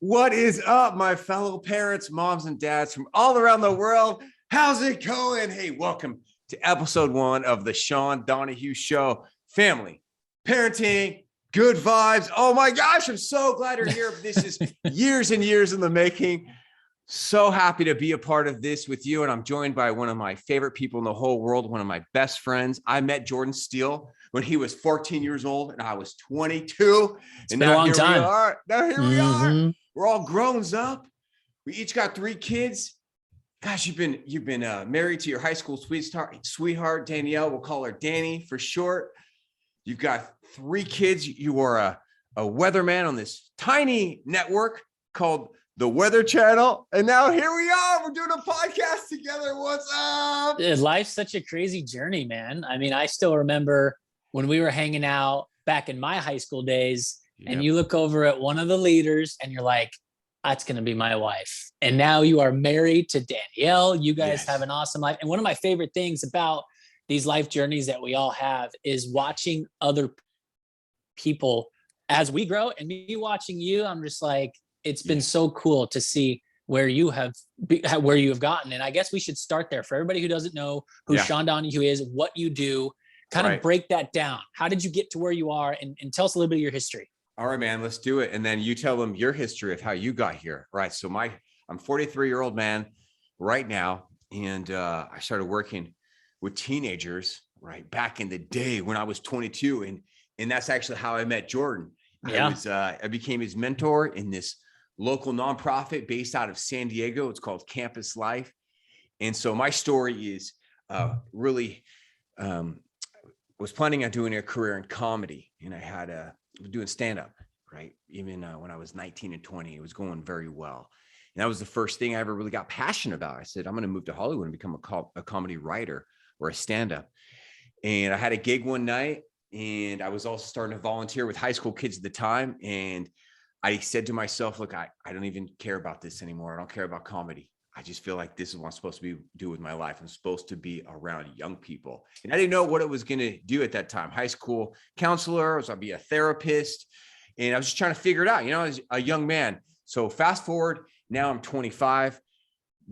What is up, my fellow parents, moms, and dads from all around the world? How's it going? Hey, welcome to episode 1 of the Sean Donohue Show. Family, parenting, good vibes. Oh my gosh, I'm so glad you're here. This is years and years in the making. So happy to be a part of this with you. And I'm joined by one of my favorite people in the whole world, one of my best friends. I met Jordan Steele when he was 14 years old and I was 22. It's been a long time. We are. Now here we are. We're all grown up. We each got 3 kids. Gosh, you've been married to your high school sweetheart, Danielle. We'll call her Danny for short. You've got 3 kids. You are a weatherman on this tiny network called the Weather Channel. And now here we are. We're doing a podcast together. What's up? Life's such a crazy journey, man. I mean, I still remember when we were hanging out back in my high school days, and you look over at one of the leaders and you're like, that's going to be my wife. And now you are married to Danielle. You guys have an awesome life. And one of my favorite things about these life journeys that we all have is watching other people as we grow, and me watching you. I'm just like, it's been so cool to see where you have gotten. And I guess we should start there for everybody who doesn't know who Sean Donohue is, what you do, kind of break that down. How did you get to where you are? And tell us a little bit of your history. All right, man, let's do it. And then you tell them your history of how you got here. Right. So I'm 43-year-old man right now. And I started working with teenagers right back in the day when I was 22. And that's actually how I met Jordan. I became his mentor in this local nonprofit based out of San Diego. It's called Campus Life. And so my story is really was planning on doing a career in comedy. And I had doing stand-up, right? Even when I was 19 and 20, it was going very well. And that was the first thing I ever really got passionate about. I said, I'm going to move to Hollywood and become a comedy writer or a stand-up. And I had a gig one night, and I was also starting to volunteer with high school kids at the time. And I said to myself, look, I don't even care about this anymore. I don't care about comedy. I just feel like this is what I'm supposed to do with my life. I'm supposed to be around young people. And I didn't know what it was going to do at that time. High school counselor, so I'd be a therapist. And I was just trying to figure it out, as a young man. So fast forward, now I'm 25.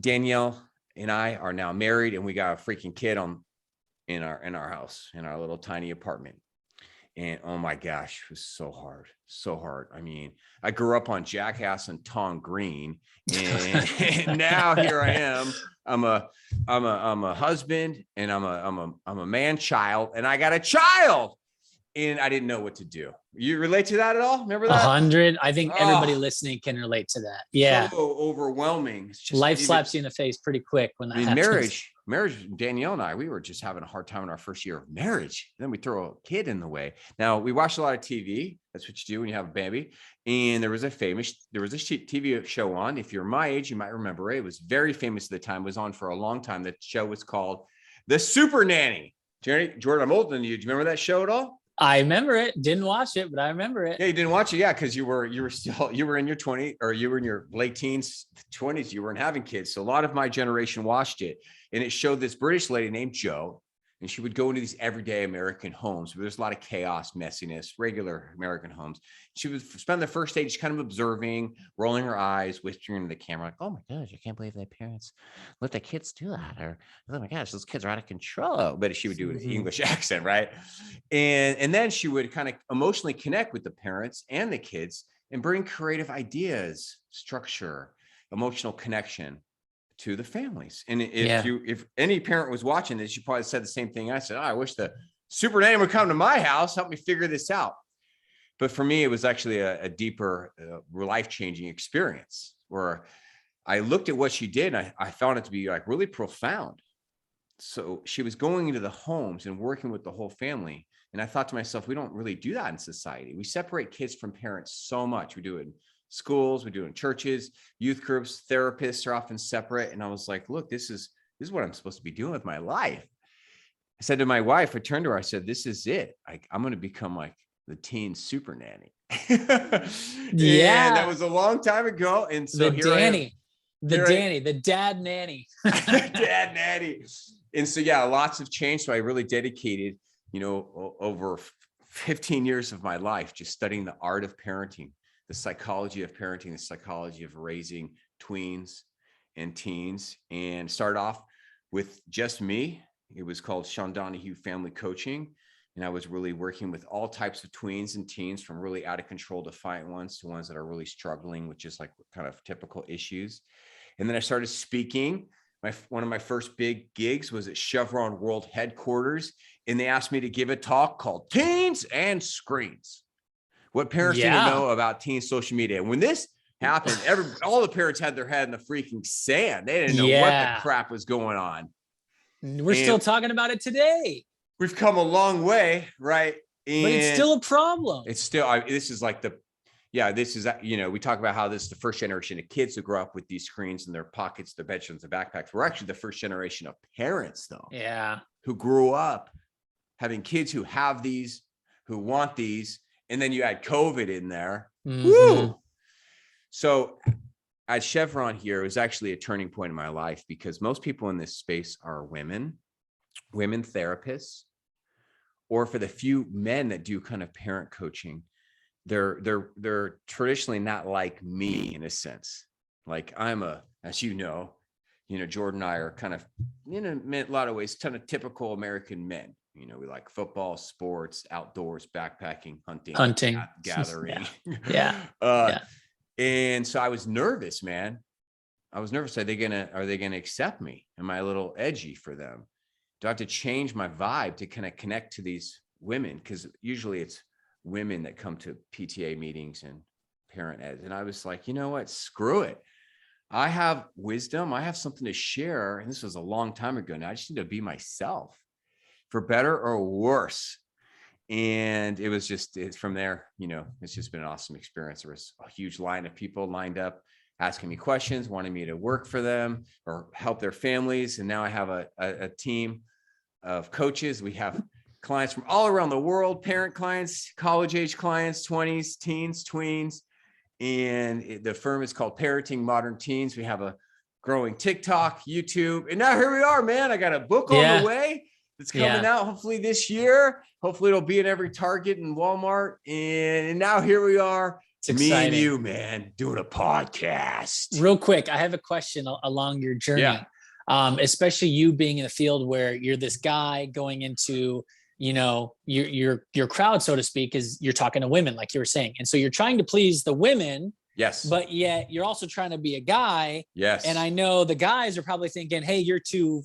Danielle and I are now married, and we got a freaking kid in our house, in our little tiny apartment. And oh my gosh, it was so hard. I mean, I grew up on Jackass and Tom Green, and now here I am. I'm a husband, and I'm a man child, and I got a child, and I didn't know what to do. You relate to that at all? Remember that? 100. I think everybody listening can relate to that. Yeah. So overwhelming. It's just life slaps you in the face pretty quick when that happens. Marriage, Danielle and I, we were just having a hard time in our first year of marriage. Then we throw a kid in the way. Now, we watched a lot of TV. That's what you do when you have a baby. And there was a TV show on. If you're my age, you might remember it. It was very famous at the time. It was on for a long time. The show was called The Super Nanny. Jordan, I'm older than you. Do you remember that show at all? I remember it. Didn't watch it, but I remember it. Yeah, you didn't watch it. Yeah, because you were in your 20s, or you were in your late teens, 20s. You weren't having kids. So a lot of my generation watched it. And it showed this British lady named Jo, and she would go into these everyday American homes where there's a lot of chaos, messiness, regular American homes. She would spend the first day just kind of observing, rolling her eyes, whispering to the camera, like, oh my gosh, I can't believe their parents let their kids do that. Or, oh my gosh, those kids are out of control. But she would do an English accent, right? And then she would kind of emotionally connect with the parents and the kids and bring creative ideas, structure, emotional connection to the families. And if any parent was watching this, you probably said the same thing I said. I wish the super nanny would come to my house, help me figure this out. But for me, it was actually a deeper life-changing experience where I looked at what she did, and I found it to be like really profound. So she was going into the homes and working with the whole family. And I thought to myself, we don't really do that in society. We separate kids from parents so much. We do it in schools, we do it in churches, youth groups, therapists are often separate. And I was like, look, this is what I'm supposed to be doing with my life. I said to my wife, I turned to her, I said, this is it. I'm going to become like the teen super nanny. Yeah. And that was a long time ago. And so the dad nanny. Dad nanny. And so, lots have changed. So I really dedicated, over 15 years of my life just studying the art of parenting, the psychology of parenting, the psychology of raising tweens and teens, and started off with just me. It was called Donohue Family Coaching. And I was really working with all types of tweens and teens, from really out of control defiant ones to ones that are really struggling with just like kind of typical issues. And then I started speaking. One of my first big gigs was at Chevron World Headquarters. And they asked me to give a talk called Teens and Screens. What parents need to know about teen social media. And when this happened, all the parents had their head in the freaking sand. They didn't know what the crap was going on. We're still talking about it today. We've come a long way, right? And but it's still a problem. It's still, this is like this is, we talk about how this is the first generation of kids who grow up with these screens in their pockets, their bedrooms, their backpacks. We're actually the first generation of parents, though. Yeah. Who grew up having kids who have these, who want these. And then you add COVID in there. Mm-hmm. Woo! So at Chevron here, it was actually a turning point in my life, because most people in this space are women therapists, or for the few men that do kind of parent coaching, they're traditionally not like me in a sense. Like I'm as you know, Jordan and I are kind of in a lot of ways, kind of typical American men. We like football, sports, outdoors, backpacking, hunting, gathering. Yeah. And so I was nervous, man. I was nervous. Are they gonna accept me? Am I a little edgy for them? Do I have to change my vibe to kind of connect to these women? Because usually it's women that come to PTA meetings and parent ed. And I was like, you know what? Screw it. I have wisdom. I have something to share. And this was a long time ago now. I just need to be myself, for better or worse. And it's from there, it's just been an awesome experience. There was a huge line of people lined up, asking me questions, wanting me to work for them or help their families. And now I have a team of coaches. We have clients from all around the world, parent clients, college age clients, 20s, teens, tweens. And the firm is called Parenting Modern Teens. We have a growing TikTok, YouTube. And now here we are, man. I got a book on the way. It's coming out hopefully this year. Hopefully it'll be in every Target and Walmart. And now here we are. It's exciting. Me and you, man, doing a podcast. Real quick, I have a question along your journey. Yeah. Especially you being in a field where you're this guy going into, your crowd, so to speak, is you're talking to women, like you were saying. And so you're trying to please the women. Yes. But yet you're also trying to be a guy. Yes. And I know the guys are probably thinking, hey, you're too,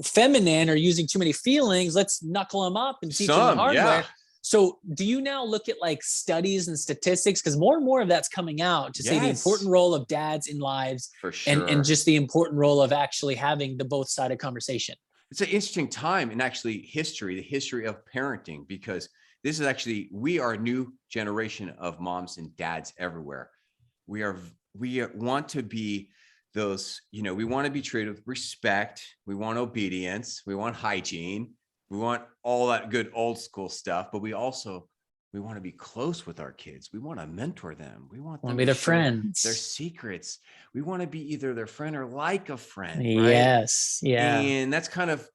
feminine or using too many feelings. Let's knuckle them up and teach them the hard way. So do you now look at like studies and statistics? Because more and more of that's coming out to say the important role of dads in lives. For sure. And just the important role of actually having the both sided conversation. It's an interesting time in actually the history of parenting, because this is actually, we are a new generation of moms and dads everywhere. We want to be those, we want to be treated with respect. We want obedience. We want hygiene. We want all that good old school stuff, but we want to be close with our kids. We want to mentor them. We want them to be their friends, their secrets. We want to be either their friend or like a friend. Right? Yes. Yeah. And that's kind of,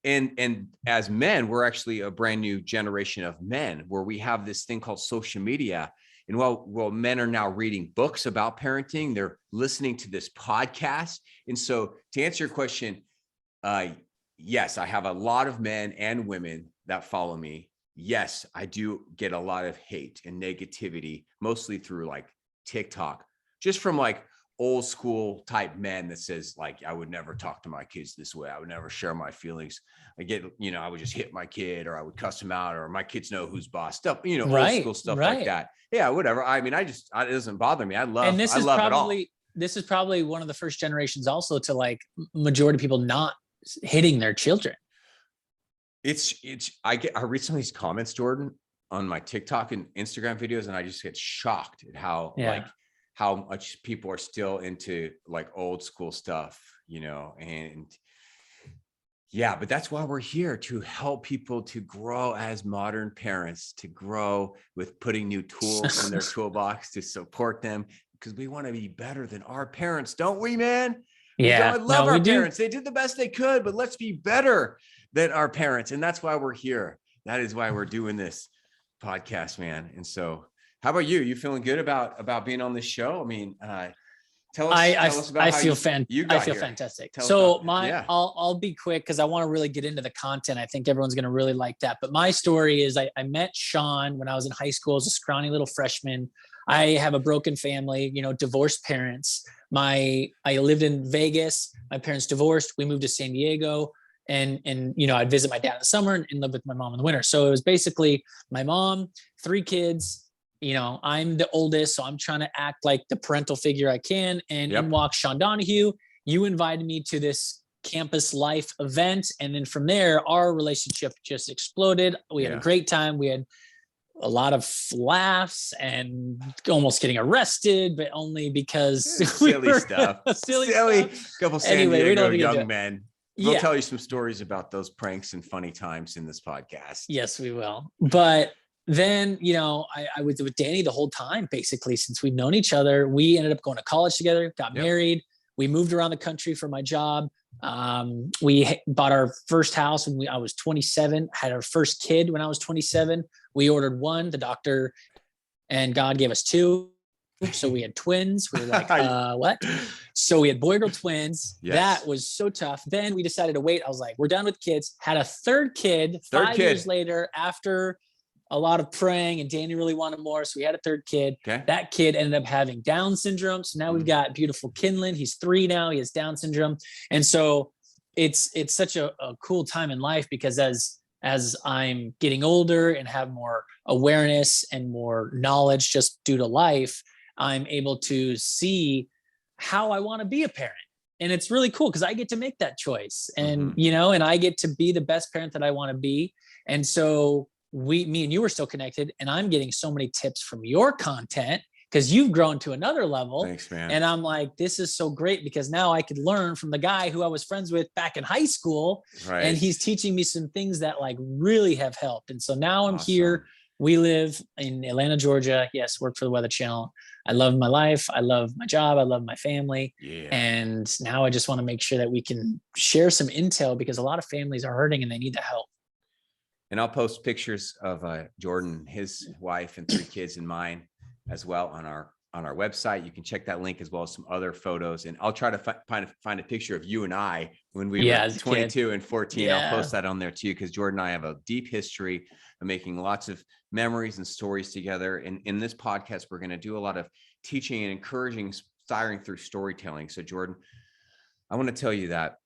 and as men, we're actually a brand new generation of men where we have this thing called social media. And while men are now reading books about parenting, they're listening to this podcast. And so to answer your question, yes, I have a lot of men and women that follow me. Yes, I do get a lot of hate and negativity, mostly through like TikTok, just from like old school type men that says like, I would never talk to my kids this way. I would never share my feelings. I would just hit my kid, or I would cuss him out, or my kids know who's boss stuff, old school stuff like that. Yeah, whatever. I mean, it doesn't bother me. I love it all. This is probably one of the first generations also to like majority of people not hitting their children. I recently comments, Jordan, on my TikTok and Instagram videos, and I just get shocked at how much people are still into like old school stuff, and but that's why we're here, to help people to grow as modern parents, to grow with putting new tools in their toolbox to support them, because we want to be better than our parents, don't we, man? Yeah. I love our parents. They did the best they could, but let's be better than our parents. And that's why we're here. That is why we're doing this podcast, man. And so How about you? You feeling good about being on this show? I mean, tell us about I how feel you got here. fantastic. Tell us So about, yeah. I'll be quick because I want to really get into the content. I think everyone's going to really like that. But my story is I met Sean when I was in high school as a scrawny little freshman. I have a broken family, divorced parents. I lived in Vegas. My parents divorced. We moved to San Diego, and I'd visit my dad in the summer and live with my mom in the winter. So it was basically my mom, 3 kids. I'm the oldest, so I'm trying to act like the parental figure I can. And in walks Sean Donohue. You invited me to this campus life event, and then from there, our relationship just exploded. We had a great time. We had a lot of laughs and almost getting arrested, but only because silly stuff. Silly stuff. Couple San Diego young men. We'll tell you some stories about those pranks and funny times in this podcast. Yes, we will. But then, I was with Danny the whole time, basically, since we've known each other. We ended up going to college together, got married. We moved around the country for my job. We bought our first house when I was 27, had our first kid when I was 27. We ordered 1, the doctor and God gave us 2. So we had twins. We were like, what? So we had boy girl twins. Yes. That was so tough. Then we decided to wait. I was like, we're done with kids. Had a third kid 5 years later after a lot of praying, and Danny really wanted more. So we had a third kid. Okay. That kid ended up having Down syndrome. So now we've got beautiful Kinlan. He's 3 now. He has Down syndrome. And so it's such a cool time in life, because as I'm getting older and have more awareness and more knowledge just due to life, I'm able to see how I want to be a parent. And it's really cool because I get to make that choice, and, and I get to be the best parent that I want to be. And so me and you are still connected, and I'm getting so many tips from your content because you've grown to another level. Thanks, man. And I'm like, this is so great, because now I could learn from the guy who I was friends with back in high school. Right. And he's teaching me some things that like really have helped. And so now I'm here. We live in Atlanta, Georgia. Yes, work for the Weather Channel. I love my life. I love my job. I love my family. Yeah. And now I just want to make sure that we can share some intel, because a lot of families are hurting and they need the help. And I'll post pictures of Jordan, his wife, and 3 kids, and mine as well on our website. You can check that link, as well as some other photos. And I'll try to find a picture of you and I when we were 22 and 14. Yeah. I'll post that on there too, because Jordan and I have a deep history of making lots of memories and stories together. And in this podcast, we're going to do a lot of teaching and encouraging, inspiring through storytelling. So Jordan, I want to tell you that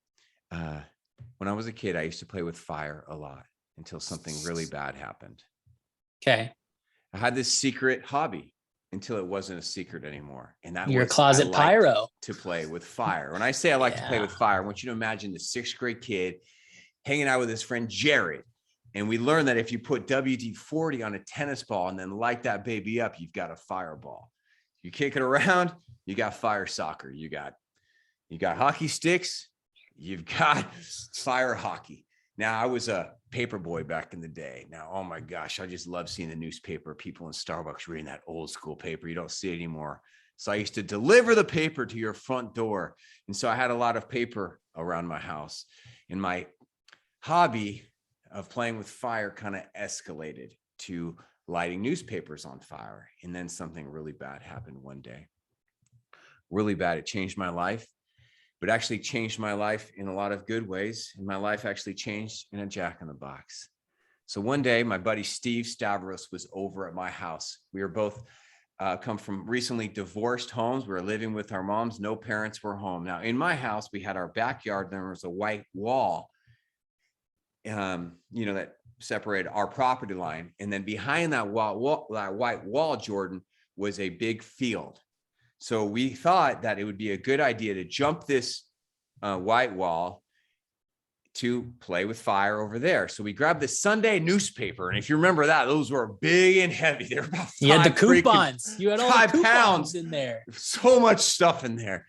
when I was a kid, I used to play with fire a lot until something really bad happened. Okay. I had this secret hobby until it wasn't a secret anymore. And that your closet pyro, to play with fire. When I say I like to play with fire, I want you to imagine the 6th grade kid hanging out with his friend Jared. And we learned that if you put WD-40 on a tennis ball and then light that baby up, you've got a fireball. You kick it around, you got fire soccer. You got hockey sticks, you've got fire hockey. Now, I was a paper boy back in the day. Now, oh my gosh, I just love seeing the newspaper, people in Starbucks reading that old school paper. You don't see it anymore. So I used to deliver the paper to your front door. And so I had a lot of paper around my house. And my hobby of playing with fire kind of escalated to lighting newspapers on fire. And then something really bad happened one day. Really bad. It changed my life. But actually changed my life in a lot of good ways. And my life actually changed in a jack-in-the-box. So one day, my buddy Steve Stavros was over at my house. We were both come from recently divorced homes. We were living with our moms. No parents were home. Now, in my house, we had our backyard. There was a white wall, that separated our property line. And then behind that that white wall, Jordan, was a big field. So we thought that it would be a good idea to jump this white wall to play with fire over there. So we grabbed the Sunday newspaper. And if you remember that, those were big and heavy. They were about 5 You had the coupons. You had all the coupons pounds in there. So much stuff in there.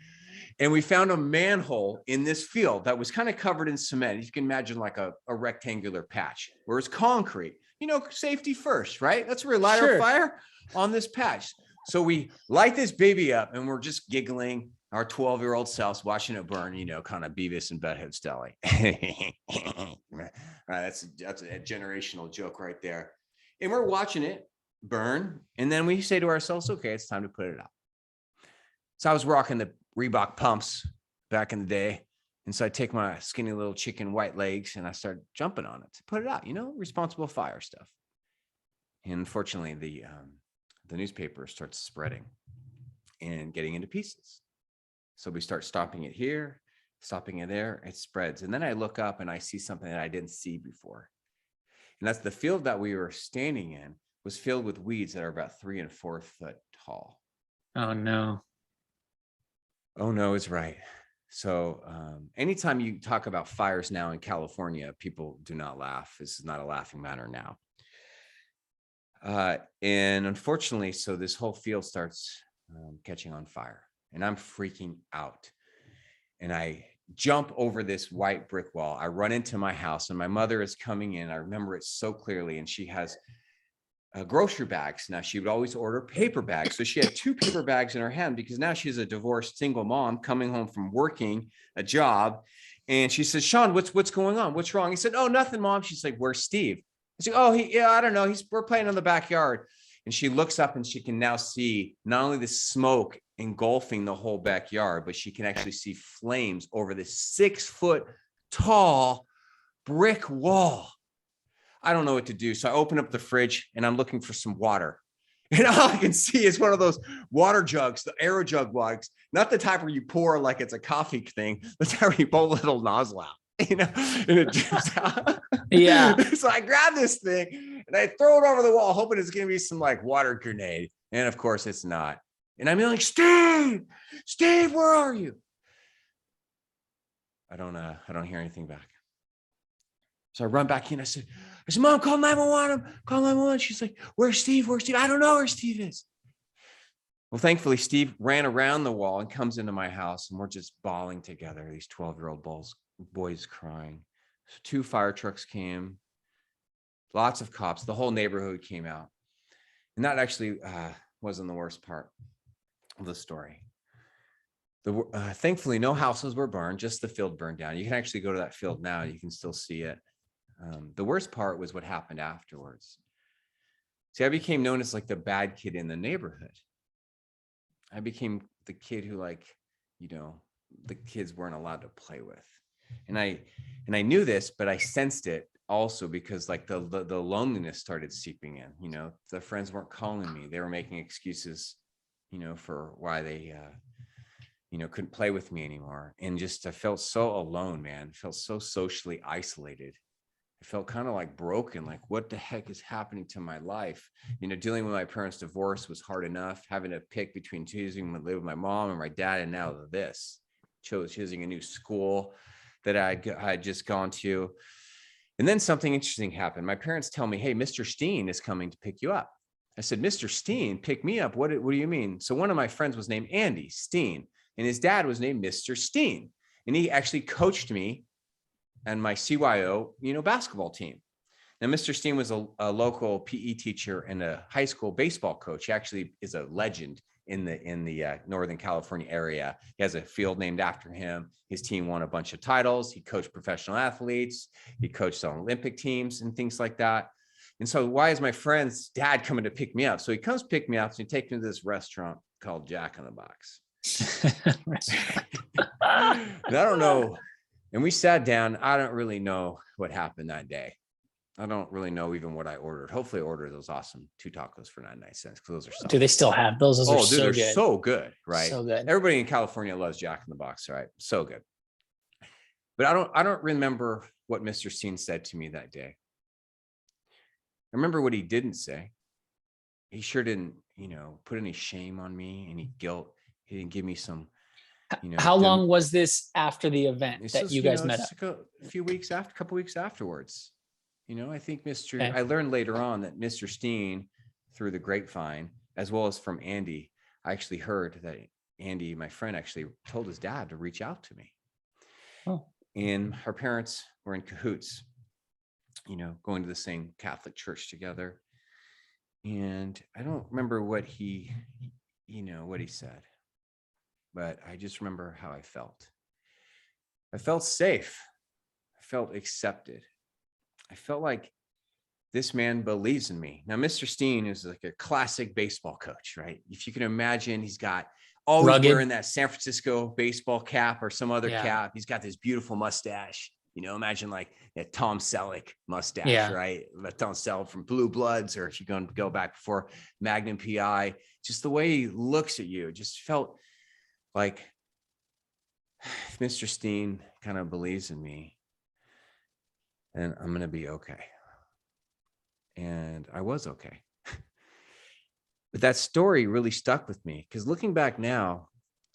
And we found a manhole in this field that was kind of covered in cement. You can imagine like a rectangular patch where it's concrete. Safety first, right? That's where we light our fire on this patch. So we light this baby up, and we're just giggling, our 12-year-old selves watching it burn, kind of Beavis and Butthead style. Right, that's a generational joke right there. And we're watching it, burn. And then we say to ourselves, okay, it's time to put it out. So I was rocking the Reebok pumps back in the day. And so I take my skinny little chicken white legs and I start jumping on it to put it out, responsible fire stuff. And unfortunately, the newspaper starts spreading and getting into pieces. So we start stopping it here, stopping it there, it spreads. And then I look up and I see something that I didn't see before. And that's the field that we were standing in was filled with weeds that are about 3 and 4 foot tall. Oh no. Oh no, it's right. So anytime you talk about fires now in California, people do not laugh. This is not a laughing matter now. And unfortunately, so this whole field starts catching on fire and I'm freaking out. And I jump over this white brick wall. I run into my house and my mother is coming in. I remember it so clearly. And she has grocery bags. Now she would always order paper bags. So she had 2 paper bags in her hand because now she's a divorced single mom coming home from working a job. And she says, Sean, what's going on? What's wrong? He said, oh, nothing, Mom. She's like, where's Steve? I said, oh, I don't know. We're playing in the backyard. And she looks up and she can now see not only the smoke engulfing the whole backyard, but she can actually see flames over this 6 foot tall brick wall. I don't know what to do. So I open up the fridge and I'm looking for some water. And all I can see is one of those water jugs, the aero jug jugs, not the type where you pour like it's a coffee thing, the type where you pull a little nozzle out, and it drips out. Yeah. So I grab this thing and I throw it over the wall, hoping it's going to be some like water grenade. And of course it's not. And I'm like, Steve, where are you? I don't hear anything back. So I run back in. I said, Mom, call 911. Call 911. She's like, where's Steve? I don't know where Steve is. Well, thankfully, Steve ran around the wall and comes into my house and we're just bawling together. These 12-year-old boys crying. So 2 fire trucks came, lots of cops. The whole neighborhood came out. And that actually wasn't the worst part of the story. Thankfully, no houses were burned, just the field burned down. You can actually go to that field now. You can still see it. The worst part was what happened afterwards. See, I became known as like the bad kid in the neighborhood. I became the kid who the kids weren't allowed to play with. And I knew this, but I sensed it also because like the loneliness started seeping in, the friends weren't calling me. They were making excuses, for why they, couldn't play with me anymore. And just, I felt so alone, man. I felt so socially isolated. I felt kind of like broken, like what the heck is happening to my life? Dealing with my parents' divorce was hard enough, having to pick between choosing to live with my mom and my dad. And now choosing a new school that I had just gone to. And then something interesting happened. My parents tell me, hey, Mr. Steen is coming to pick you up. I said, Mr. Steen, pick me up? What do you mean? So one of my friends was named Andy Steen and his dad was named Mr. Steen. And he actually coached me and my CYO, basketball team. Now, Mr. Steen was a local PE teacher and a high school baseball coach. He actually is a legend in the Northern California area. He has a field named after him. His team won a bunch of titles. He coached professional athletes. He coached on Olympic teams and things like that. And so why is my friend's dad coming to pick me up? So he comes pick me up and he takes me to this restaurant called Jack in the Box. I don't know. And we sat down. I don't really know what happened that day. I don't really know even what I ordered. Hopefully I ordered those awesome 2 tacos for 99 cents because those are so Do they still have those? Those are dude, so they're good. so good, right? So good. Everybody in California loves Jack in the Box, right? So good. But I don't remember what Mr. Steen said to me that day. I remember what he didn't say. He sure didn't, put any shame on me, any guilt. He didn't give me some, How long was this after the event that was, you guys met up? Like a couple weeks afterwards. I think Okay. I learned later on that Mr. Steen, through the grapevine, as well as from Andy, I actually heard that Andy, my friend, actually told his dad to reach out to me. Oh. And our parents were in cahoots, going to the same Catholic church together. And I don't remember what he said, but I just remember how I felt. I felt safe. I felt accepted. I felt like this man believes in me. Now, Mr. Steen is like a classic baseball coach, right? If you can imagine, he's got always Rugged. wearing that San Francisco baseball cap or some other cap. He's got this beautiful mustache. Imagine like a Tom Selleck mustache, right? Tom Selleck from Blue Bloods, or if you're going to go back before Magnum PI, just the way he looks at you, just felt like Mr. Steen kind of believes in me and I'm going to be okay. And I was okay. But that story really stuck with me because looking back now,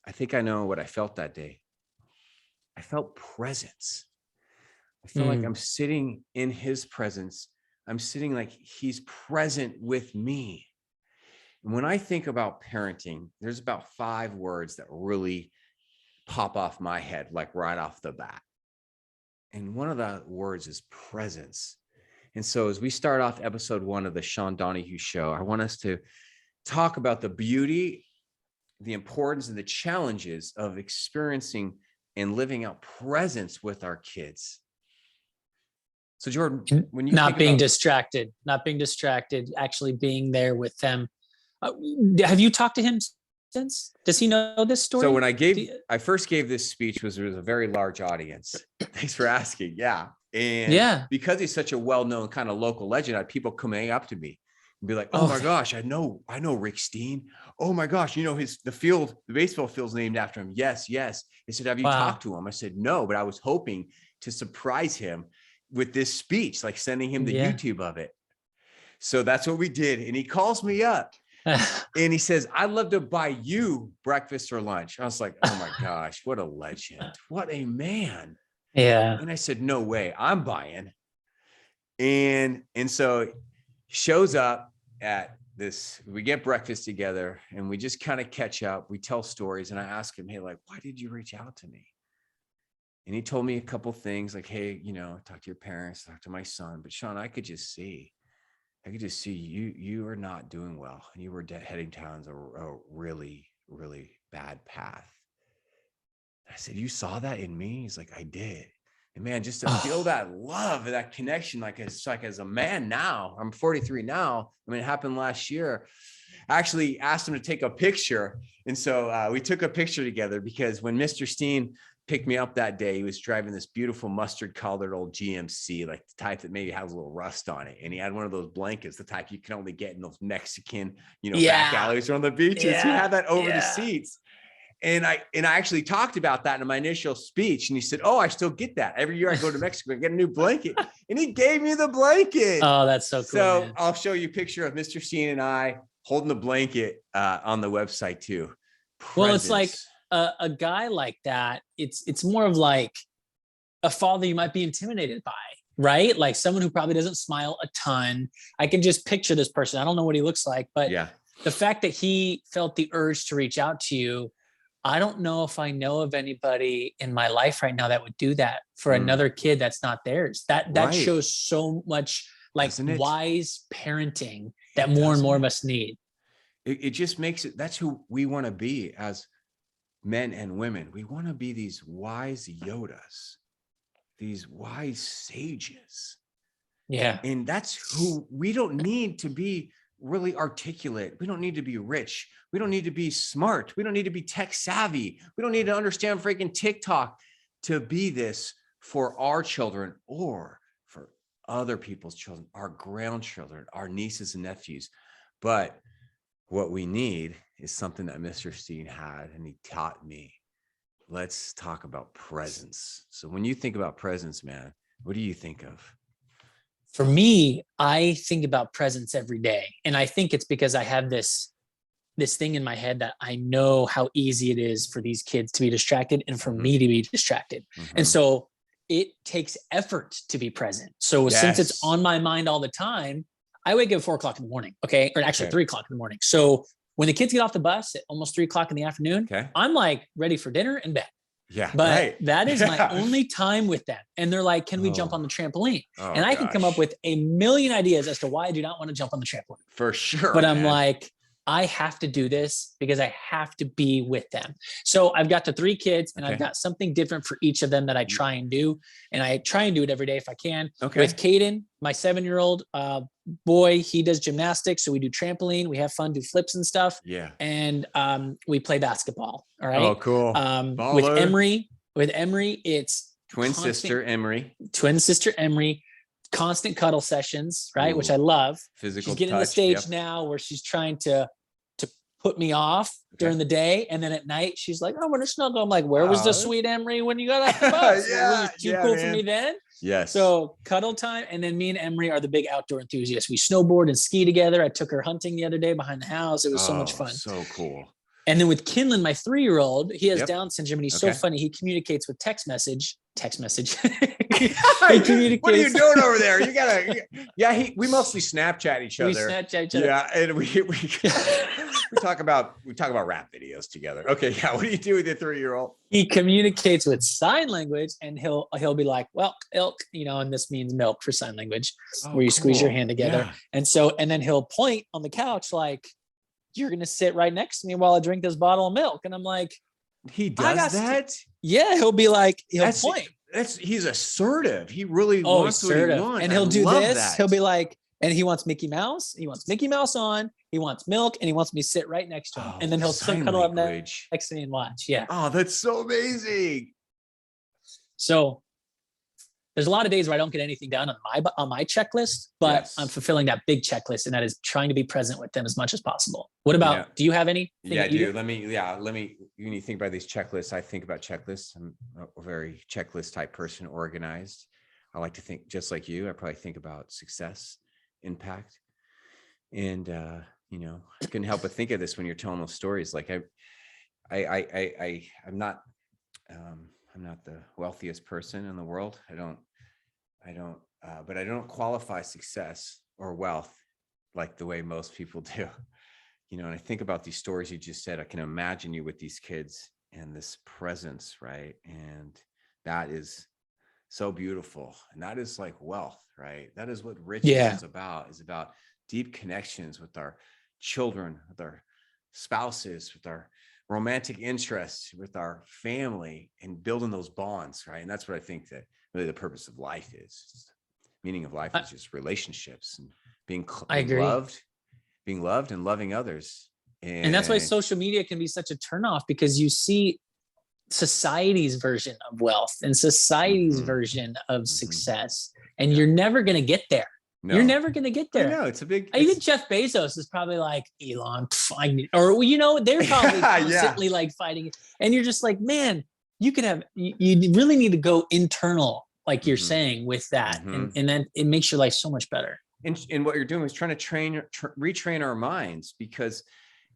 I think I know what I felt that day. I felt presence. I feel like I'm sitting in his presence. I'm sitting like he's present with me. And when I think about parenting, there's about 5 words that really pop off my head, like right off the bat. And one of the words is presence. And so as we start off episode 1 of the Sean Donohue show, I want us to talk about the beauty, the importance, and the challenges of experiencing and living out presence with our kids. So Jordan, when you not being distracted, actually being there with them. Have you talked to him since? Does he know this story? So when I first gave this speech, there was a very large audience. Thanks for asking. Yeah. And because he's such a well-known kind of local legend, I had people coming up to me and be like, oh my gosh, I know Rick Steen. Oh my gosh, the baseball field's named after him. Yes. They said, have you talked to him? I said, no, but I was hoping to surprise him with this speech, like sending him the YouTube of it. So that's what we did. And he calls me up and he says, I'd love to buy you breakfast or lunch. I was like, oh my gosh, what a legend. What a man. Yeah. And I said, no way, I'm buying. And so he shows up at this, we get breakfast together and we just kind of catch up. We tell stories. And I ask him, hey, like, why did you reach out to me? And he told me a couple things like, hey, talk to your parents, talk to my son. But Sean, I could just see you are not doing well. And you were heading down a really, really bad path. I said, you saw that in me? He's like, I did. And man, just to feel that love and that connection, as a man now, I'm 43 now. I mean, it happened last year. I actually asked him to take a picture. And so we took a picture together because when Mr. Steen picked me up that day, he was driving this beautiful mustard colored old GMC, like the type that maybe has a little rust on it. And he had one of those blankets, the type you can only get in those Mexican, back alleys or on the beaches. He had that over the seats. And I actually talked about that in my initial speech. And he said, oh, I still get that. Every year I go to Mexico and get a new blanket. And he gave me the blanket. Oh, that's so cool. So man. I'll show you a picture of Mr. Steen and I holding the blanket on the website too. Presence. Well, it's like a guy like that. It's more of like a father you might be intimidated by, right? Like someone who probably doesn't smile a ton. I can just picture this person. I don't know what he looks like, but the fact that he felt the urge to reach out to you, I don't know if I know of anybody in my life right now that would do that for another kid that's not theirs. That shows so much like wise parenting that more and more of us need. It just makes it, that's who we want to be as men and women. We want to be these wise Yodas, these wise sages. Yeah. And that's who we don't need to be really articulate. We don't need to be rich. We don't need to be smart. We don't need to be tech savvy. We don't need to understand freaking TikTok to be this for our children or for other people's children, our grandchildren, our nieces and nephews. But what we need is something that Mr. Steen had, and he taught me. Let's talk about presence. So when you think about presence, man, what do you think of? For me, I think about presence every day. And I think it's because I have this thing in my head that I know how easy it is for these kids to be distracted and for me to be distracted. And so it takes effort to be present. So since it's on my mind all the time, I wake up at 4:00 in the morning. Okay. Or actually 3:00 in the morning. So when the kids get off the bus at almost 3:00 in the afternoon, I'm like ready for dinner and bed. Yeah. But that is my only time with them. And they're like, can we jump on the trampoline? And I can come up with a million ideas as to why I do not want to jump on the trampoline. For sure. But I'm like, I have to do this because I have to be with them. So I've got the 3 kids, and I've got something different for each of them that I try and do. And I try and do it every day if I can. With Caden, my 7-year-old boy, he does gymnastics. So we do trampoline, we have fun, do flips and stuff. Yeah. And we play basketball. All right. Oh, cool. With Emery, it's twin sister Emery, constant cuddle sessions, right? Which I love. Physical She's getting to the stage now where she's trying to put me off during the day, and then at night she's like, "I want to snuggle." I'm like, "Where was the sweet Emery when you got off the bus? Were you too cool for me then?" Yes. So cuddle time, and then me and Emery are the big outdoor enthusiasts. We snowboard and ski together. I took her hunting the other day behind the house. It was so much fun. So cool. And then with Kinlan, my 3-year-old, he has Down syndrome, and he's so funny. He communicates with text message. He communicates. What are you doing over there? You gotta. We mostly Snapchat each other. We Snapchat each other. Yeah, and we talk about rap videos together. Okay, yeah. What do you do with your 3-year-old? He communicates with sign language, and he'll be like, "Well, ilk," and this means milk for sign language, where you squeeze your hand together. Yeah. And then he'll point on the couch like, "You're gonna sit right next to me while I drink this bottle of milk," and I'm like, he does that? Yeah, he'll be like, point. He's assertive. He really wants assertive. What he wants. And he'll do this. That. He'll be like, and he wants Mickey Mouse. He wants Mickey Mouse on. He wants milk, and he wants me to sit right next to him. And then he'll cuddle up next to me and watch. Yeah. Oh, that's so amazing. So there's a lot of days where I don't get anything done on my checklist, but I'm fulfilling that big checklist, and that is trying to be present with them as much as possible. What about, do you have any? Yeah, I do. Let me, when you think about these checklists, I think about checklists. I'm a very checklist type person, organized. I like to think just like you. I probably think about success, impact. And, I couldn't help but think of this when you're telling those stories. Like I'm not the wealthiest person in the world. But I don't qualify success or wealth like the way most people do. And I think about these stories you just said. I can imagine you with these kids and this presence, right? And that is so beautiful. And that is like wealth, right? That is what riches is about deep connections with our children, with our spouses, with our romantic interests, with our family, and building those bonds, right? And that's what I think that really the purpose of life is. Meaning of life is just relationships and being loved and loving others. And that's why social media can be such a turnoff, because you see society's version of wealth and society's version of success, and you're never going to get there. No. You're never going to get there. No, it's a big. Even Jeff Bezos is probably like, Elon, they're probably constantly like fighting. And you're just like, man, you really need to go internal, like you're saying, with that. And then it makes your life so much better. And what you're doing is trying to retrain our minds, because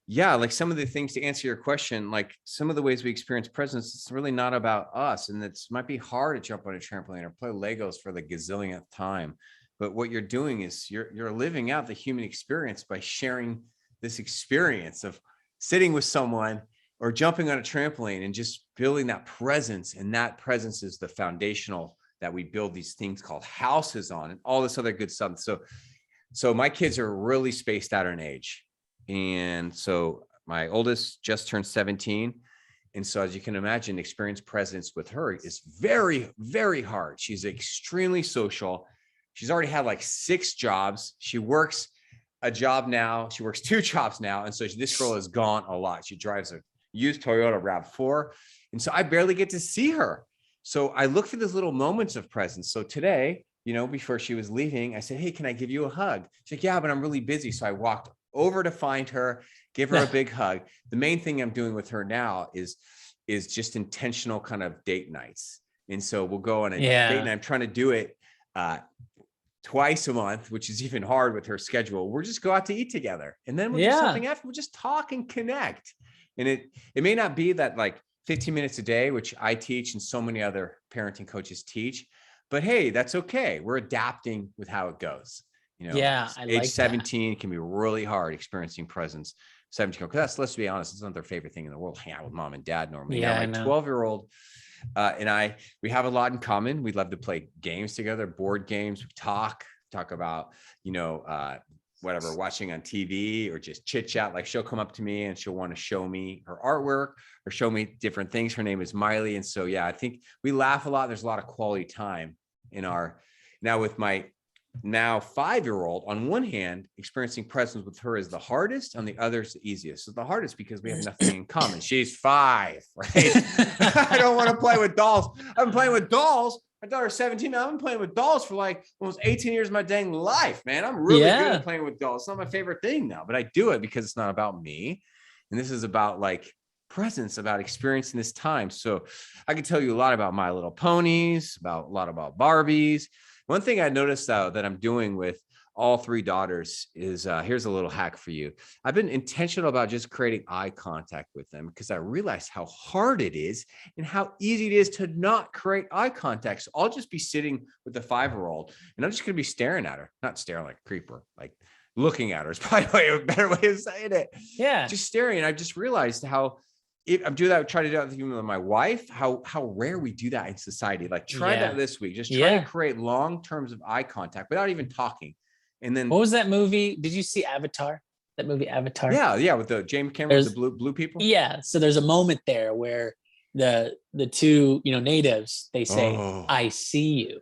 like some of the things, to answer your question, like some of the ways we experience presence, it's really not about us. And it might be hard to jump on a trampoline or play Legos for the gazillionth time. But what you're doing is you're living out the human experience by sharing this experience of sitting with someone or jumping on a trampoline and just building that presence. And that presence is the foundational that we build these things called houses on, and all this other good stuff. So my kids are really spaced out in age. And so my oldest just turned 17. And so as you can imagine, experience presence with her is very, very hard. She's extremely social. She's already had like 6 jobs. She works a job now. She works 2 jobs now. And so this girl is gone a lot. She drives a used Toyota RAV4. And so I barely get to see her. So I look for those little moments of presence. So today, before she was leaving, I said, "Hey, can I give you a hug?" She's like, "Yeah, but I'm really busy." So I walked over to find her, give her a big hug. The main thing I'm doing with her now is just intentional kind of date nights. And so we'll go on a date night. I'm trying to do it twice a month, which is even hard with her schedule. We'll just go out to eat together, and then we'll do something after. We'll just talk and connect. And it may not be that like 15 minutes a day, which I teach and so many other parenting coaches teach, but hey, that's okay. We're adapting with how it goes. Age 17 can be really hard experiencing presence. 17, because let's be honest, it's not their favorite thing in the world. Hang out with mom and dad normally. My 12-year-old and we have a lot in common. We love to play games together, board games. We talk about, whatever, watching on TV or just chit chat. Like she'll come up to me and she'll want to show me her artwork or show me different things. Her name is Miley. And so, yeah, I think we laugh a lot. There's a lot of quality time in now with my now 5-year-old. On one hand, experiencing presence with her is the hardest, on the other is the easiest. So the hardest because we have nothing in common. She's 5, right? I don't want to play with dolls. I've been playing with dolls. My daughter's 17 now. I've been playing with dolls for like almost 18 years of my dang life, man. I'm really good at playing with dolls. It's not my favorite thing now, but I do it because it's not about me. And this is about like presence, about experiencing this time. So I can tell you a lot about My Little Ponies, a lot about Barbies. One thing I noticed that I'm doing with all 3 daughters is here's a little hack for you. I've been intentional about just creating eye contact with them because I realized how hard it is and how easy it is to not create eye contact. So I'll just be sitting with the 5-year-old and I'm just going to be staring at her, not staring like a creeper, like looking at her is probably a better way of saying it. Yeah. Just staring. And I just realized how I'm doing that, try to do that with my wife, how rare we do that in society. Like try that this week. Just try to create long terms of eye contact without even talking. And then what was that movie? Did you see Avatar? That movie Avatar? Yeah, with the James Cameron, the blue people. Yeah. So there's a moment there where the 2, natives, they say, I see you.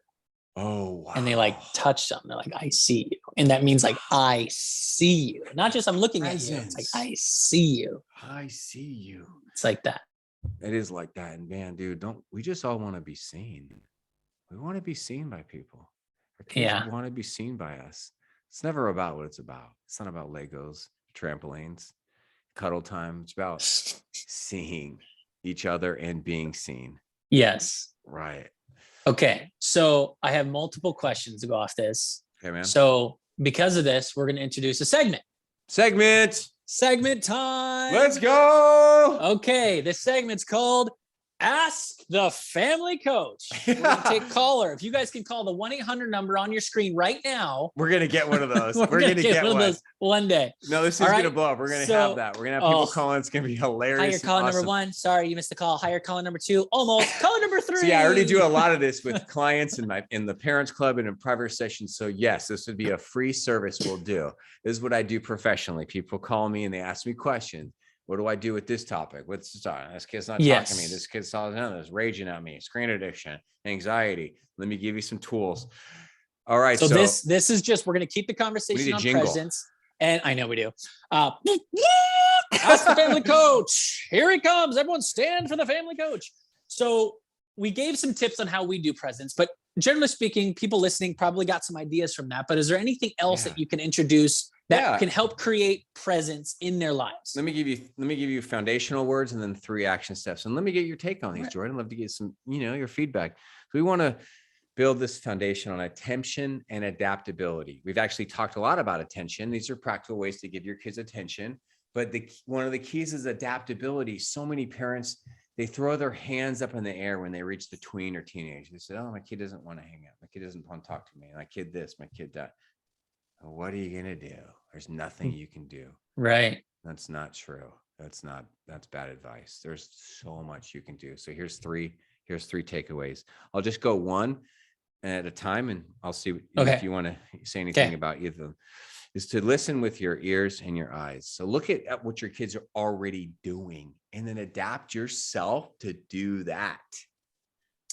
Oh, wow. And they like touch them. They're like, I see you. And that means like, I see you. Not just I'm looking at you. It's like, I see you. I see you. It's like that. It is like that. And man, dude, we just all want to be seen. We want to be seen by people. Our kids want to be seen by us. It's never about what it's about. It's not about Legos, trampolines, cuddle time. It's about seeing each other and being seen. Yes. Right. Okay. So I have multiple questions to go off this. Okay, man. So because of this, we're going to introduce a segment. Segment time. Let's go. Okay. This segment's called Ask the Family Coach. We're going to take caller. If you guys can call the 1-800 number on your screen right now. We're going to get one of those. We're going to get one of those one day. No, this is going to blow up. We're going to have that. We're going to have people calling. It's going to be hilarious. Higher caller number 1. Sorry, you missed the call. Higher caller number 2. Almost. Caller number 3. So yeah, I already do a lot of this with clients in the parents club and in private sessions. So yes, this would be a free service we'll do. This is what I do professionally. People call me and they ask me questions. What do I do with this topic? What's the topic? This kid's not talking to me. This kid's this raging at me. Screen addiction, anxiety. Let me give you some tools. All right. So this is just, we're going to keep the conversation on presence. And I know we do. Ask the Family Coach. Here he comes. Everyone stand for the Family Coach. So we gave some tips on how we do presence, but generally speaking, people listening probably got some ideas from that. But is there anything else that you can introduce that can help create presence in their lives? Let me give you foundational words and then 3 action steps. And let me get your take on these, Jordan. I'd love to get some, your feedback. So we want to build this foundation on attention and adaptability. We've actually talked a lot about attention. These are practical ways to give your kids attention. But one of the keys is adaptability. So many parents, they throw their hands up in the air when they reach the tween or teenage. They say, oh, my kid doesn't want to hang out. My kid doesn't want to talk to me. My kid this, my kid that. What are you going to do? There's nothing you can do. Right. That's not true. That's bad advice. There's so much you can do. So here's 3 takeaways. I'll just go one at a time and I'll see if you want to say anything about either of them. Is to listen with your ears and your eyes. So look at what your kids are already doing and then adapt yourself to do that.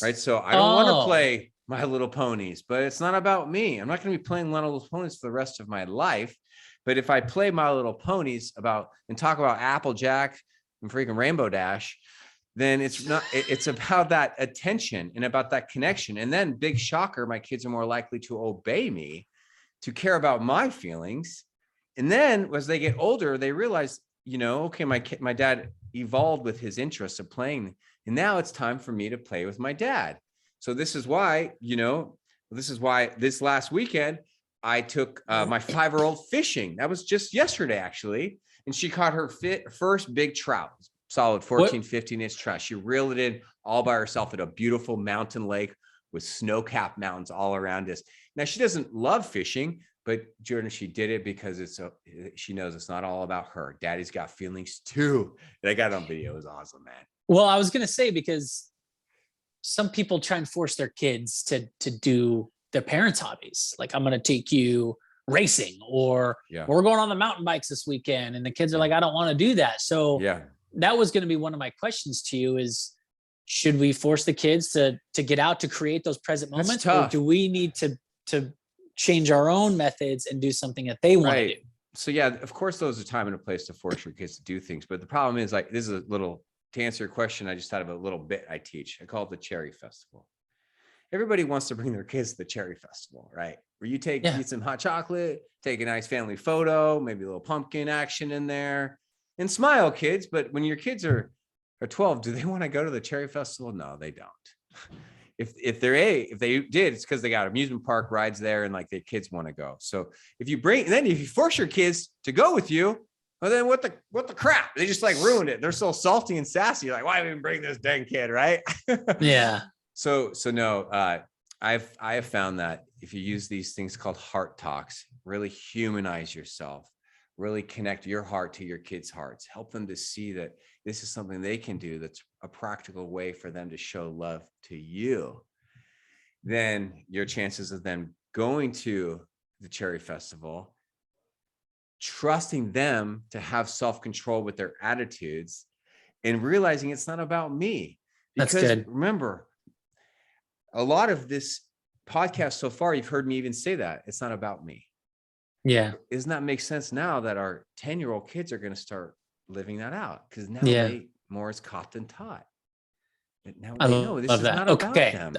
Right. So I don't want to play My Little Ponies, but it's not about me. I'm not going to be playing My Little Ponies for the rest of my life. But if I play My Little Ponies and talk about Applejack and freaking Rainbow Dash, then it's about that attention and about that connection. And then big shocker, my kids are more likely to obey me, to care about my feelings. And then as they get older, they realize, okay, my dad evolved with his interest of playing. And now it's time for me to play with my dad. So this is why this last weekend, I took my 5-year-old fishing. That was just yesterday, actually. And she caught her first big trout, solid 14, 15-inch trout. She reeled it in all by herself at a beautiful mountain lake with snow-capped mountains all around us. Now, she doesn't love fishing, but Jordan, she did it because she knows it's not all about her. Daddy's got feelings too. And I got it on video. It was awesome, man. Well, I was going to say, because some people try and force their kids to do their parents' hobbies. Like, I'm going to take you racing, or Yeah. we're going on the mountain bikes this weekend. And the kids are like, I don't want to do that. So Yeah. that was going to be one of my questions to you is, should we force the kids to get out to create those present moments, or do we need to change our own methods and do something that they want to do? So yeah, of course, there's a time and a place to force your kids to do things. But the problem is, like, this is a little, to answer your question, I just thought of a little bit I teach. I call it the Cherry Festival. Everybody wants to bring their kids to the Cherry Festival, right? Where you eat some hot chocolate, take a nice family photo, maybe a little pumpkin action in there, and smile, kids. But when your kids are 12, do they want to go to the Cherry Festival? No, they don't. If they did, it's because they got amusement park rides there, and like the kids want to go. So if you force your kids to go with you, well, then what the crap? They just like ruined it. They're so salty and sassy. You're like, why even bring this dang kid, right? Yeah. So no, I have found that if you use these things called heart talks, really humanize yourself, really connect your heart to your kids' hearts, help them to see that this is something they can do that's a practical way for them to show love to you, then your chances of them going to the Cherry Festival, trusting them to have self-control with their attitudes, and realizing it's not about me. Because that's good. Remember, a lot of this podcast so far, you've heard me even say that it's not about me. Yeah. Doesn't that make sense now that our 10-year-old kids are going to start living that out? Because now more is caught than taught. But now they know this is not about them.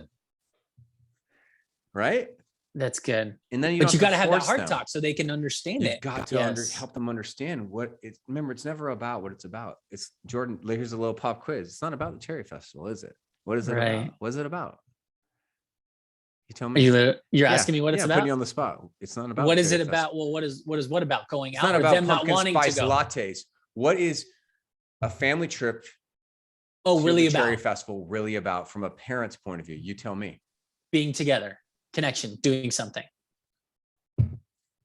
Right? That's good. And then you got to have that heart talk so they can understand it. You've got to help them understand what it's. Remember, it's never about what it's about. It's Jordan. Here's a little pop quiz. It's not about the Cherry Festival, is it? What is it about? What is it about? You tell me. You're asking me what it's about? Putting you on the spot. It's not about. What is it about? Well, what is about going it's out? Not or about them not wanting spice to go? Lattes. What is a family trip? Really the about Cherry Festival really about from a parent's point of view? You tell me. Being together, connection, doing something.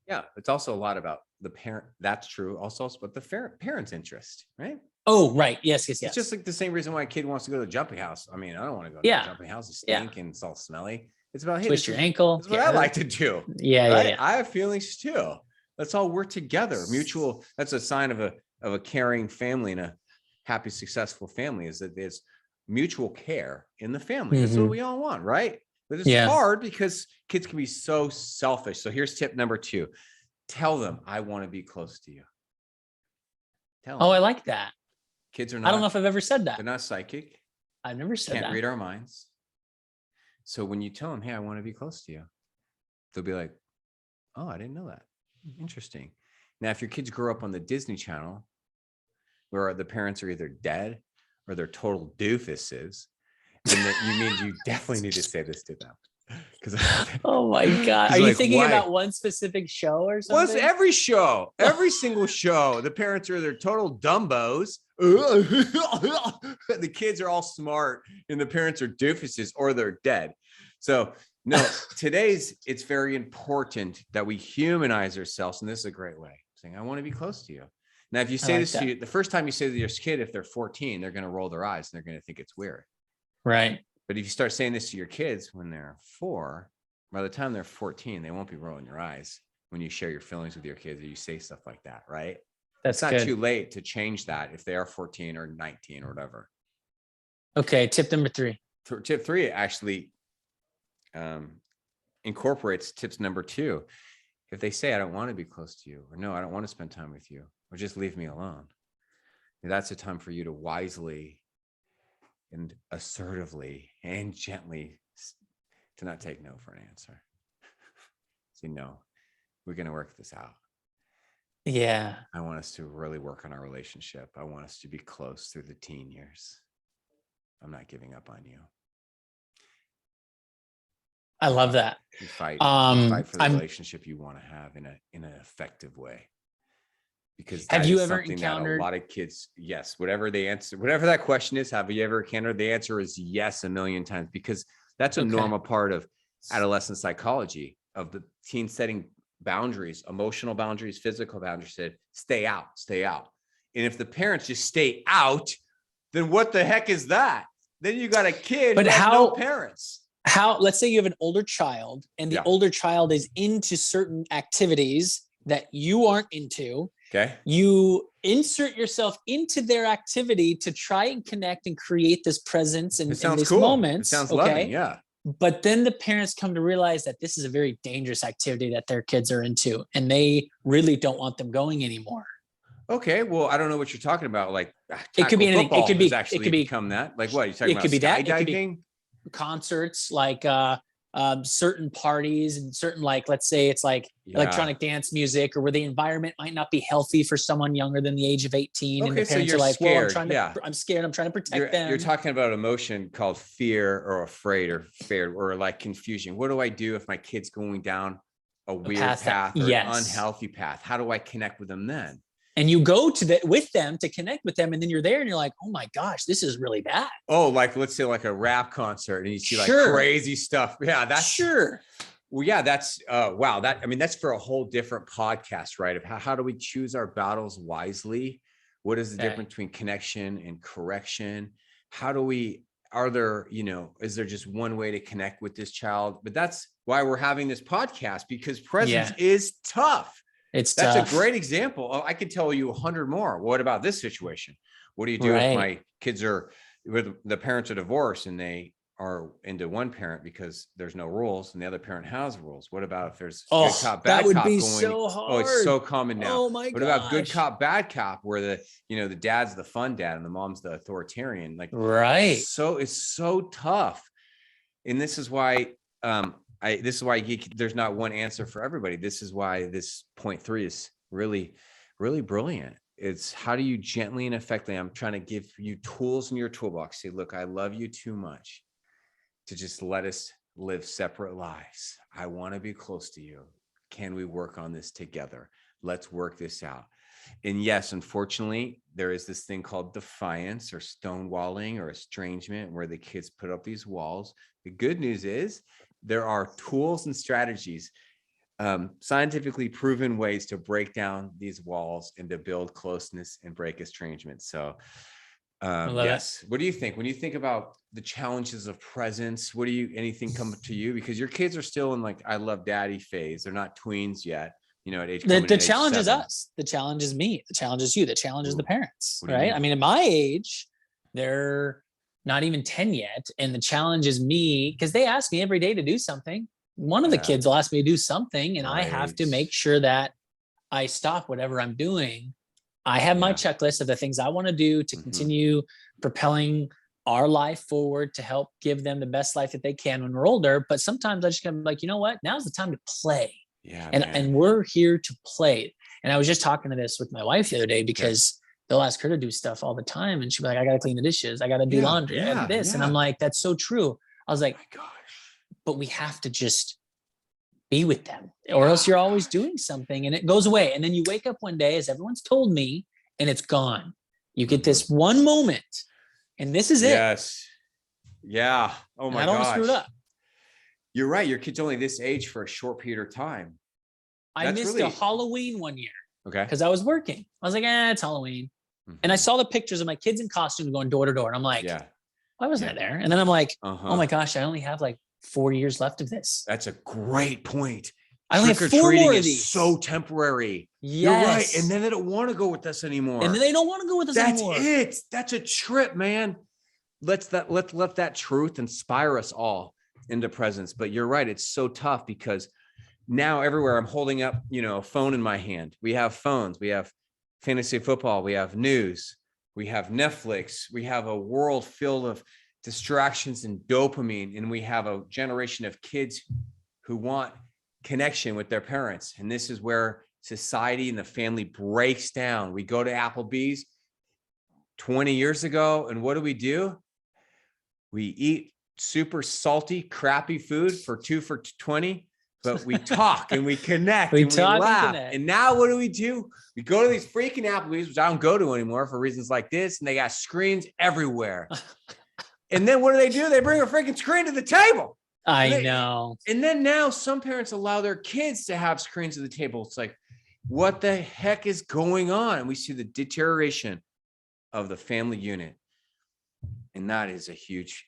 Yeah, it's also a lot about the parent. That's true. Also, but the parent's interest, right? Oh, right. Yes. It's just like the same reason why a kid wants to go to the jumping house. I mean, I don't want to go to the jumping house. It stink and it's all smelly. It's about, hey, twist your ankle. That's what I like to do. Yeah. I have feelings too. Let's all work together. Mutual. That's a sign of a caring family and a happy, successful family, is that there's mutual care in the family. That's what we all want, right? But it's hard because kids can be so selfish. So here's tip number 2. Tell them, I want to be close to you. Tell them. Oh, I like that. Kids are not. I don't know if I've ever said that. They're not psychic. I've never said that. Can't read our minds. So when you tell them, hey, I want to be close to you, they'll be like, oh, I didn't know that. Interesting. Now, if your kids grow up on the Disney Channel, where the parents are either dead or they're total doofuses, then you definitely need to say this to them. Oh my God. Are you thinking about one specific show or something? Well, it's every show, every single show. The parents are either total dumbos. The kids are all smart and the parents are doofuses or they're dead. So no, it's very important that we humanize ourselves. And this is a great way, saying, I want to be close to you. Now, if you say this to you, the first time you say to your kid, if they're 14, they're going to roll their eyes and they're going to think it's weird. Right. But if you start saying this to your kids when they're 4, by the time they're 14, they won't be rolling your eyes when you share your feelings with your kids or you say stuff like that, right? It's not too late to change that if they are 14 or 19 or whatever. Okay, tip number 3. Tip 3 actually incorporates tips number 2. If they say, I don't want to be close to you, or no, I don't want to spend time with you, or just leave me alone, that's a time for you to wisely and assertively and gently to not take no for an answer. Say, no, we're going to work this out. Yeah. I want us to really work on our relationship. I want us to be close through the teen years. I'm not giving up on you. I love that. You fight for the relationship you want to have in an effective way. Because have you ever encountered a lot of kids? Yes, whatever that question is, have you ever encountered? The answer is yes, a million times, because that's a normal part of adolescent psychology, of the teen setting boundaries, emotional boundaries, physical boundaries. Said, stay out. And if the parents just stay out, then what the heck is that? Then you got a kid who has no parents. let's say you have an older child and the older child is into certain activities that you aren't into. Okay. You insert yourself into their activity to try and connect and create this presence in these moments. It sounds loving. Yeah. But then the parents come to realize that this is a very dangerous activity that their kids are into, and they really don't want them going anymore. Okay, well, I don't know what you're talking about. Like, it could be anything. It could be actually become that. Like, what are you talking about? Skydiving, concerts, like certain parties and certain, like, let's say it's like electronic dance music, or where the environment might not be healthy for someone younger than the age of 18. Okay, and the parents so you're are like, scared. well, I'm scared. I'm trying to protect them. You're talking about emotion called fear or afraid or fear or like confusion. What do I do if my kid's going down a weird path or an unhealthy path? How do I connect with them then? And you go with them to connect with them, and then you're there and you're like, oh my gosh, this is really bad. Oh, like, let's say like a rap concert and you see like crazy stuff. Yeah, that's well, yeah, that's wow. That's for a whole different podcast, right? Of how do we choose our battles wisely? What is the difference between connection and correction? Is there just one way to connect with this child? But that's why we're having this podcast, because presence is tough. That's tough. A great example. Oh, I could tell you 100 more. What about this situation? What do you do if my kids the parents are divorced and they are into one parent because there's no rules and the other parent has rules? What about if there's good cop, bad cop going? So hard. Oh, it's so common now. Oh my god. What about good cop, bad cop, where the dad's the fun dad and the mom's the authoritarian? Like, so it's so tough. And this is why there's not one answer for everybody. This is why this point 3 is really, really brilliant. It's how do you gently and effectively, I'm trying to give you tools in your toolbox. Say, look, I love you too much to just let us live separate lives. I want to be close to you. Can we work on this together? Let's work this out. And yes, unfortunately, there is this thing called defiance or stonewalling or estrangement, where the kids put up these walls. The good news is there are tools and strategies, scientifically proven ways to break down these walls and to build closeness and break estrangement. So yes. What do you think when you think about the challenges of presence? Anything come to you? Because your kids are still in like, I love daddy phase. They're not tweens yet. At age the challenge is us. The challenge is me. The challenge is you. The challenge is the parents, right? I mean, at my age, they're not even 10 yet. And the challenge is me, because they ask me every day to do something. One of the kids will ask me to do something, and I have to make sure that I stop whatever I'm doing. I have my checklist of the things I want to do to continue propelling our life forward, to help give them the best life that they can when we're older. But sometimes I just kind of like, you know what? Now's the time to play. And we're here to play. And I was just talking to this with my wife the other day, because they'll ask her to do stuff all the time. And she'll be like, I got to clean the dishes. I got to do laundry. I got to do this. And I'm like, that's so true. I was like, oh my gosh, but we have to just be with them, or else you're always doing something and it goes away. And then you wake up one day, as everyone's told me, and it's gone. You get this one moment and this is it. Yes. Yeah. Oh my gosh. I don't want to screw it up. You're right. Your kid's only this age for a short period of time. I missed a Halloween one year. Okay. Because I was working. I was like, it's Halloween. And I saw the pictures of my kids in costumes going door to door. And I'm like, why wasn't I there? And then I'm like, oh my gosh, I only have like 4 years left of this. That's a great point. I only have 4 more of these. So temporary. Yes. You're right. And then they don't want to go with us anymore. And then they don't want to go with us anymore. That's it. That's a trip, man. Let that truth inspire us all into presence. But you're right. It's so tough, because now everywhere I'm holding up, a phone in my hand. We have phones. We have fantasy football. We have news. We have Netflix. We have a world filled of distractions and dopamine. And we have a generation of kids who want connection with their parents. And this is where society and the family breaks down. We go to Applebee's 20 years ago, and what do? We eat super salty, crappy food for 2 for $20, but we talk and we connect and we laugh. And now what do? We go to these freaking Applebee's, which I don't go to anymore for reasons like this, and they got screens everywhere. And then what do? They bring a freaking screen to the table. I know. And then now some parents allow their kids to have screens at the table. It's like, what the heck is going on? And we see the deterioration of the family unit. And that is a huge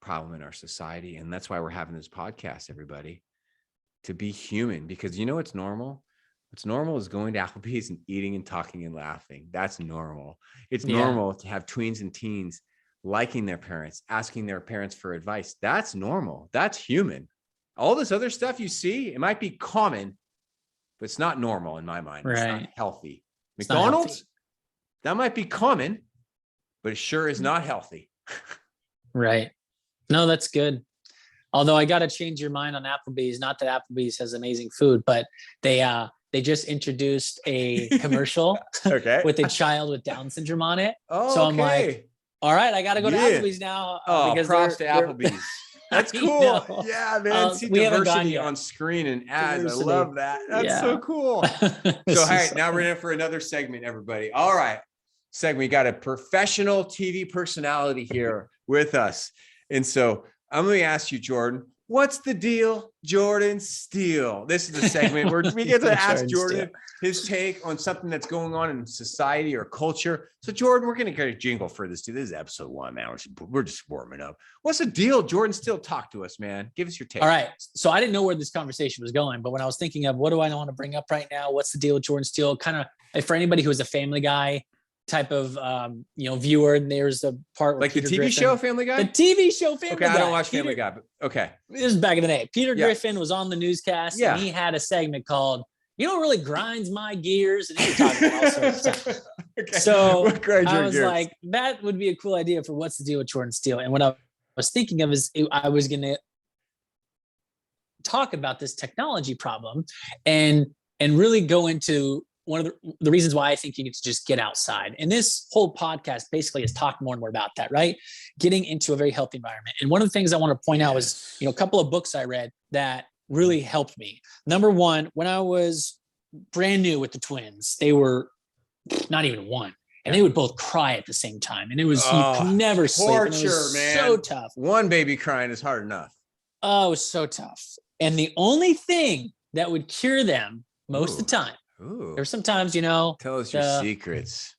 problem in our society. And that's why we're having this podcast, everybody, to be human, because you know what's normal? What's normal is going to Applebee's and eating and talking and laughing. That's normal. It's normal to have tweens and teens liking their parents, asking their parents for advice. That's normal. That's human. All this other stuff you see, it might be common, but it's not normal in my mind. It's not healthy. It's McDonald's, not healthy. that might be common, but it sure is not healthy. Right. No, that's good. Although I got to change your mind on Applebee's. Not that Applebee's has amazing food, but they just introduced a commercial with a child with Down syndrome on it. Oh, so I'm like, all right, I got to go to Applebee's now. Because props to Applebee's. That's cool. Yeah, man. See diversity on screen and ads. I love that. That's so cool. So, hey, now we're in for another segment, everybody. All right. Segment. We got a professional TV personality here with us. And so I'm going to ask you, Jordan, what's the deal, Jordan Steele? This is the segment where we get to ask Jordan his take on something that's going on in society or culture. So, Jordan, we're going to get a jingle for this too. This is episode 1, man. We're just warming up. What's the deal, Jordan Steele? Talk to us, man. Give us your take. All right. So I didn't know where this conversation was going, but when I was thinking of what do I want to bring up right now? What's the deal with Jordan Steele? Kind of for anybody who is a Family Guy type of viewer, and there's the part like Peter the TV Griffin, show Family Guy. The TV show Family Guy. Okay, I don't watch Family Guy, but okay. This is back in the day. Peter Griffin was on the newscast, and he had a segment called "You Know What Really Grinds My Gears," and he was talking about all sorts of stuff. So I was like, that would be a cool idea for what's the deal with Jordan Steele. And what I was thinking of is I was going to talk about this technology problem and really go into one of the reasons why I think you need to just get outside. And this whole podcast basically is talk more and more about that, right? Getting into a very healthy environment. And one of the things I want to point out was, a couple of books I read that really helped me. Number one, when I was brand new with the twins, they were not even one. And they would both cry at the same time. And it was, you could never sleep. Torture, and it was so tough. One baby crying is hard enough. Oh, it was so tough. And the only thing that would cure them most of the time, there's sometimes, tell us your secrets.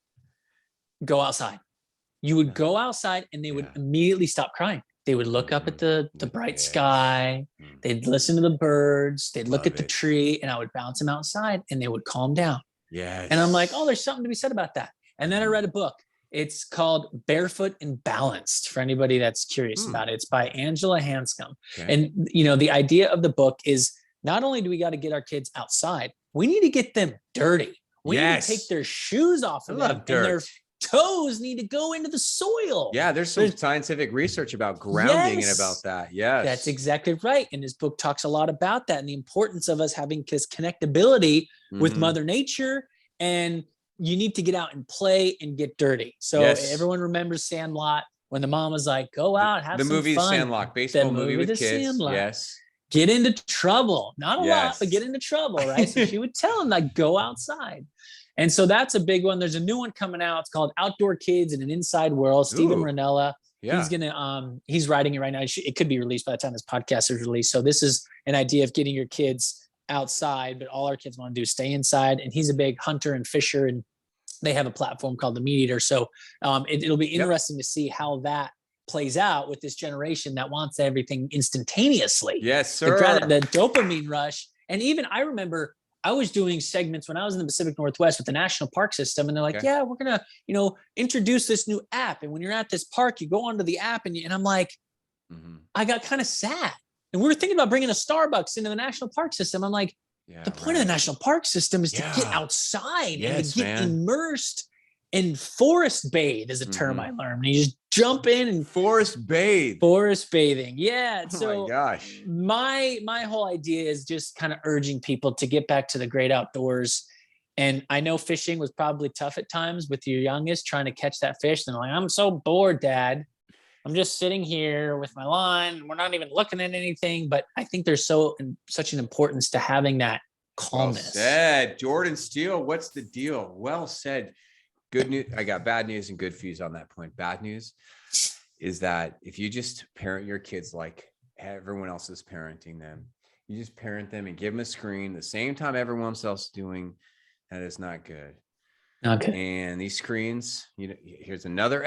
Go outside. You would go outside and they would immediately stop crying. They would look up at the bright sky. They'd listen to the birds. They'd look at the tree, and I would bounce them outside and they would calm down. Yes. And I'm like, oh, there's something to be said about that. And then I read a book. It's called Barefoot and Balanced, for anybody that's curious about it. It's by Angela Hanscom. Okay. And, the idea of the book is not only do we got to get our kids outside, we need to get them dirty. We need to take their shoes off of them, and their toes need to go into the soil. Yeah, there's some scientific research about grounding and about that. Yes. That's exactly right. And this book talks a lot about that and the importance of us having this connectability with Mother Nature. And you need to get out and play and get dirty. So everyone remembers Sandlot when the mom was like, go out, have some fun. The movie Sandlot, baseball movie with kids. Sandlot. Yes. Get into trouble. Not a lot, but get into trouble, right? So she would tell him, like, go outside. And so that's a big one. There's a new one coming out. It's called Outdoor Kids in an Inside World. Stephen Ranella. Yeah. He's writing it right now. It could be released by the time this podcast is released. So this is an idea of getting your kids outside, but all our kids want to do is stay inside. And he's a big hunter and fisher, and they have a platform called the Meat Eater. So it'll be interesting to see how that plays out with this generation that wants everything instantaneously. Yes, sir. The dopamine rush. And even I remember I was doing segments when I was in the Pacific Northwest with the National Park System, and they're like, we're going to, introduce this new app. And when you're at this park, you go onto the app and I'm like, I got kind of sad. And we were thinking about bringing a Starbucks into the National Park System. I'm like, the point of the National Park System is to get outside and to get immersed and forest bathe is a term I learned. You just jump in and forest bathing. Yeah. So my gosh, my whole idea is just kind of urging people to get back to the great outdoors. And I know fishing was probably tough at times with your youngest trying to catch that fish. And like, I'm so bored, Dad. I'm just sitting here with my line. We're not even looking at anything, but I think there's such an importance to having that calmness. Well said, Jordan Steele. What's the deal? Well said. Good news. I got bad news and good news on that point. Bad news is that if you just parent your kids like everyone else is parenting them, you just parent them and give them a screen the same time everyone else is doing, that is not good. Okay. And these screens, here's another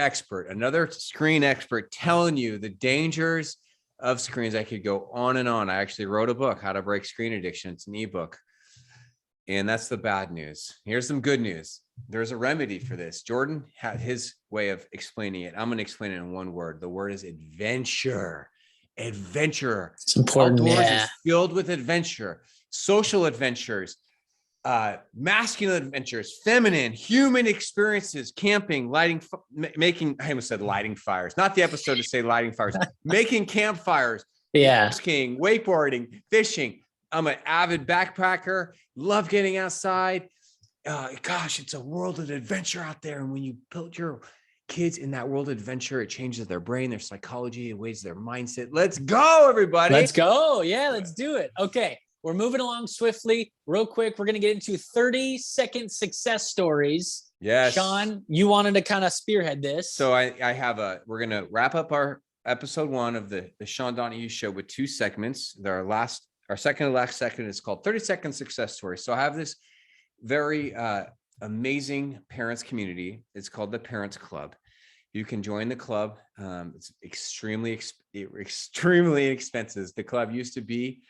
screen expert telling you the dangers of screens. I could go on and on. I actually wrote a book, How to Break Screen Addiction. It's an ebook. And that's the bad news. Here's some good news. There's a remedy for this. Jordan had his way of explaining it. I'm going to explain it in one word. The word is adventure. Adventure. It's important. Outdoors Yeah. is filled with adventure, social adventures, masculine adventures, feminine, human experiences, camping, making, I almost said lighting fires, not the episode to say lighting fires, making campfires, skiing, wakeboarding, fishing. I'm an avid backpacker, love getting outside. Gosh, it's a world of adventure out there. And when you build your kids in that world of adventure, it changes their brain, their psychology, it weighs their mindset. Let's go, everybody. Let's go. Yeah, let's do it. Okay. We're moving along swiftly. Real quick, we're going to get into 30-second success stories. Yes. Sean, you wanted to kind of spearhead this. So we're going to wrap up our episode 1 of the Sean Donohue show with 2 segments. Our second to last segment is called 30-second success stories. So I have this very amazing parents community. It's called the Parents Club. You can join the club. It's extremely inexpensive. The club used to be,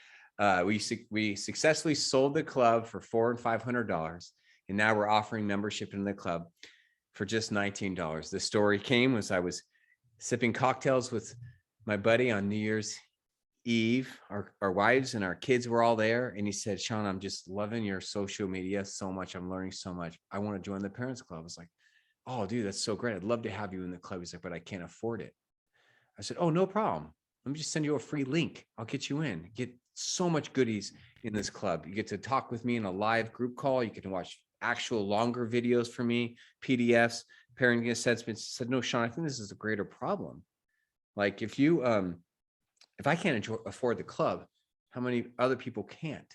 we successfully sold the club for $400 and $500, and now we're offering membership in the club for just $19. The story came as I was sipping cocktails with my buddy on New Year's Eve. Our wives and our kids were all there, and he said, Sean, I'm just loving your social media so much. I'm learning so much. I want to join the Parents Club. I was like, oh, dude, that's so great. I'd love to have you in the club. He's like, but I can't afford it. I said, oh, no problem. Let me just send you a free link. I'll get you in. Get so much goodies in this club. You get to talk with me in a live group call. You can watch actual longer videos from me, PDFs, parenting assessments. Said, no, Sean, I think this is a greater problem. Like if I can't afford the club, how many other people can't?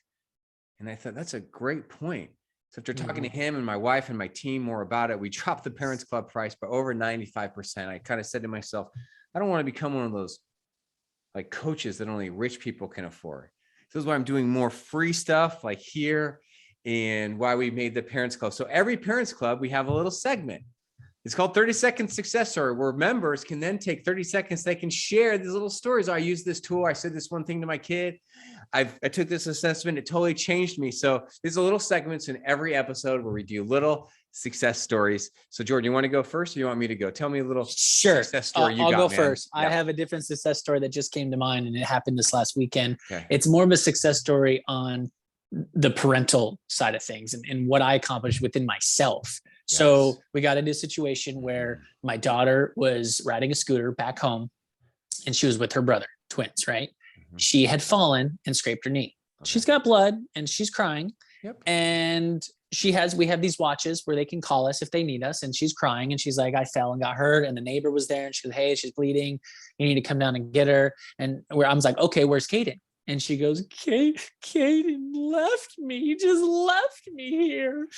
And I thought that's a great point. So after talking to him and my wife and my team more about it, we dropped the Parents Club price by over 95%. I kind of said to myself, I don't want to become one of those like coaches that only rich people can afford. So this is why I'm doing more free stuff like here, and why we made the Parents Club. So every Parents Club, we have a little segment. It's called 30-second success story, where members can then take 30 seconds. They can share these little stories. I use this tool. I said this one thing to my kid. I took this assessment. It totally changed me. So there's a little segments in every episode where we do little success stories. So Jordan, you want to go first, or you want me to go? Tell me a little success story I'll go first. Yeah. I have a different success story that just came to mind, and it happened this last weekend. Okay. It's more of a success story on the parental side of things and what I accomplished within myself. Yes. So we got into a situation where my daughter was riding a scooter back home, and she was with her brother, twins, right? Mm-hmm. She had fallen and scraped her knee. Okay. She's got blood and she's crying. Yep. And we have these watches where they can call us if they need us. And she's crying and she's like, I fell and got hurt. And the neighbor was there and she goes, hey, she's bleeding. You need to come down and get her. And I was like, okay, where's Kaden? And she goes, Kaden left me. He just left me here.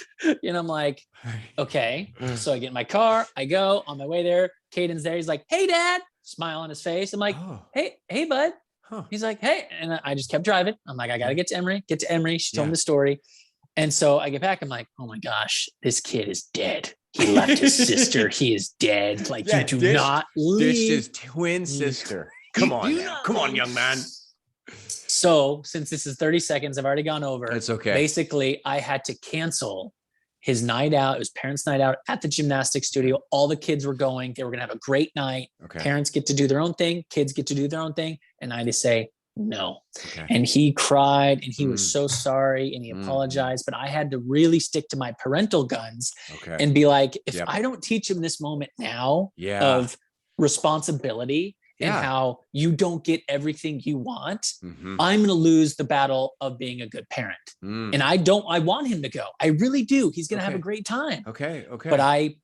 And I'm like, okay. So I get in my car. I go on my way there. Kaden's there. He's like, hey, Dad. Smile on his face. I'm like, hey, bud. Huh. He's like, hey. And I just kept driving. I'm like, I got to get to Emory. She told me the story. And so I get back. I'm like, oh, my gosh, this kid is dead. He left his sister. He is dead. Like, you do not leave. Ditched his twin sister. Come on now. Come on, young man. So since this is 30 seconds, I've already gone over. It's okay. Basically, I had to cancel his night out. It was parents' night out at the gymnastics studio. All the kids were going. They were going to have a great night. Okay. Parents get to do their own thing. Kids get to do their own thing. And I just say no. Okay. And he cried and he was so sorry and he apologized. But I had to really stick to my parental guns and be like, if I don't teach him this moment now of responsibility, and how you don't get everything you want, I'm going to lose the battle of being a good parent. And I want him to go. I really do. He's going to have a great time. Okay. But I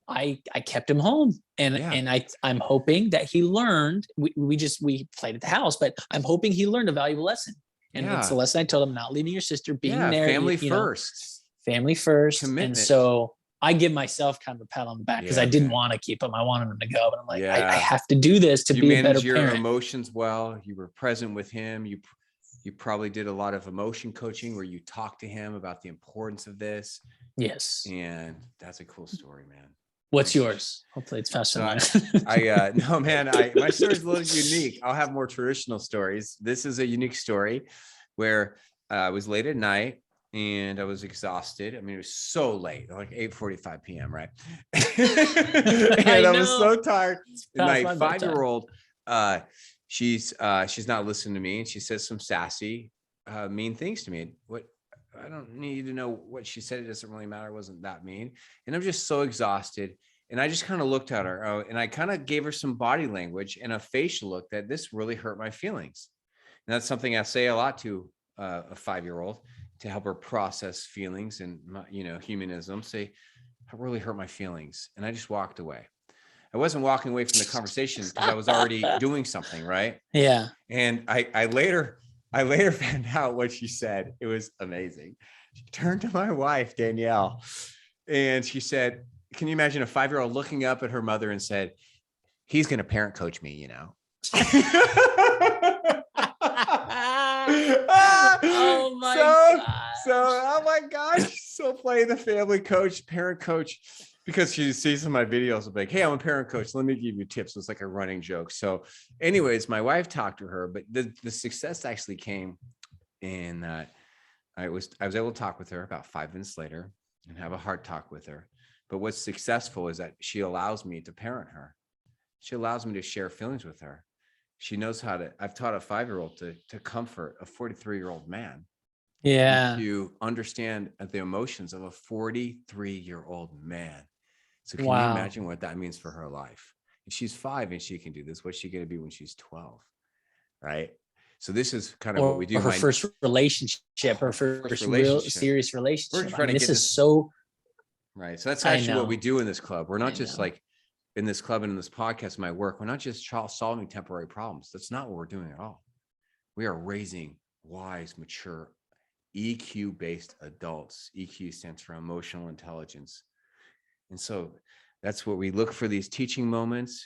kept him home and I'm hoping that he learned, we played at the house, but I'm hoping he learned a valuable lesson. And it's the lesson I told him, not leaving your sister, being there. Family first. Family first. Commitment. And so I give myself kind of a pat on the back because I didn't want to keep him. I wanted him to go, but I'm like, I have to do this to be a better parent. You manage your emotions well. You were present with him. You probably did a lot of emotion coaching where you talked to him about the importance of this. Yes. And that's a cool story, man. What's yours? Hopefully it's faster So than I no, man, my story's a little unique. I'll have more traditional stories. This is a unique story where I was late at night and I was exhausted. I mean, it was so late, like 8:45 p.m., right? And I was so tired. And my 5-year-old, she's not listening to me, and she says some sassy, mean things to me. What I don't need to know what she said. It doesn't really matter. It wasn't that mean. And I'm just so exhausted. And I just kind of looked at her and I kind of gave her some body language and a facial look that this really hurt my feelings. And that's something I say a lot to a 5-year-old to help her process feelings and, humanism. Say, I really hurt my feelings. And I just walked away. I wasn't walking away from the conversation because I was already doing something, right? Yeah. And I later found out what she said. It was amazing. She turned to my wife, Danielle, and she said, can you imagine a 5-year-old looking up at her mother and said, he's going to parent coach me, you know? Oh my God. So, oh my gosh. So playing the family coach, parent coach, because she sees some of my videos, like, hey, I'm a parent coach. Let me give you tips. It's like a running joke. So anyways, my wife talked to her, but the success actually came in that I was able to talk with her about 5 minutes later and have a heart talk with her. But what's successful is that she allows me to parent her. She allows me to share feelings with her. She knows how to, I've taught a 5-year-old to comfort a 43-year-old man. Yeah. To understand the emotions of a 43-year-old man. So can you imagine what that means for her life? If she's 5 and she can do this, what's she going to be when she's 12? Right. So this is kind of what we do. Her first relationship, her first real serious relationship. I mean, this is so right. So that's actually what we do in this club. We're not just like in this club and in this podcast, my work, we're not just solving temporary problems. That's not what we're doing at all. We are raising wise, mature, EQ-based adults. EQ stands for emotional intelligence. And so that's what we look for, these teaching moments.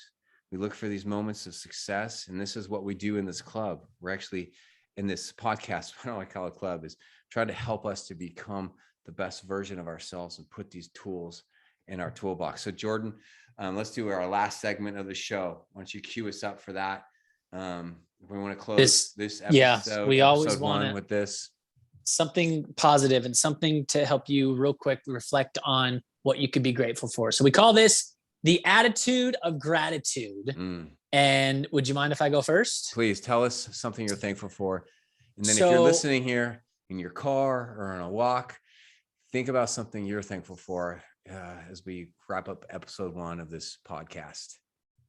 We look for these moments of success. And this is what we do in this club. We're actually in this podcast, I don't like call it club, is trying to help us to become the best version of ourselves and put these tools in our toolbox. So Jordan, let's do our last segment of the show. Why don't you cue us up for that? We want to close this episode. Yeah, we always want with this. Something positive and something to help you real quick reflect on what you could be grateful for. So we call this the attitude of gratitude. And would you mind if I go first? Please tell us something you're thankful for. And then if you're listening here in your car or on a walk, think about something you're thankful for as we wrap up episode 1 of this podcast.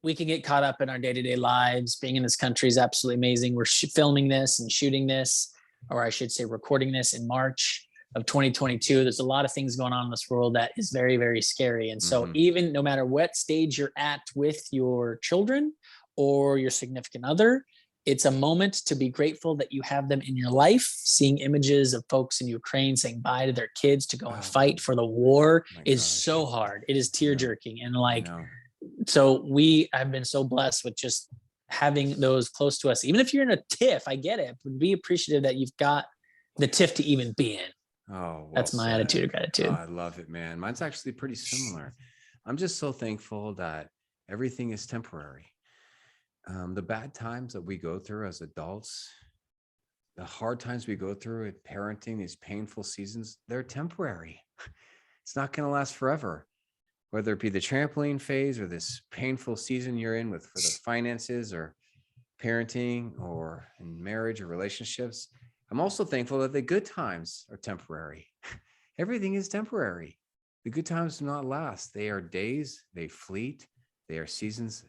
We can get caught up in our day-to-day lives. Being in this country is absolutely amazing. We're filming this and shooting this, or I should say recording this in March of 2022. There's a lot of things going on in this world that is very, very scary. And so even no matter what stage you're at with your children or your significant other, it's a moment to be grateful that you have them in your life. Seeing images of folks in Ukraine saying bye to their kids to go and fight for the war is so hard. It is tear jerking. And so I've been so blessed with just having those close to us. Even if you're in a tiff, I get it, but be appreciative that you've got the tiff to even be in. That's my attitude of gratitude. I love it, man. Mine's actually pretty similar. I'm just so thankful that everything is temporary. The bad times that we go through as adults, the hard times we go through at parenting, these painful seasons, they're temporary. It's not going to last forever. Whether it be the trampoline phase or this painful season you're in for the finances or parenting or in marriage or relationships, I'm also thankful that the good times are temporary. Everything is temporary. The good times do not last. They are days, they fleet, they are seasons.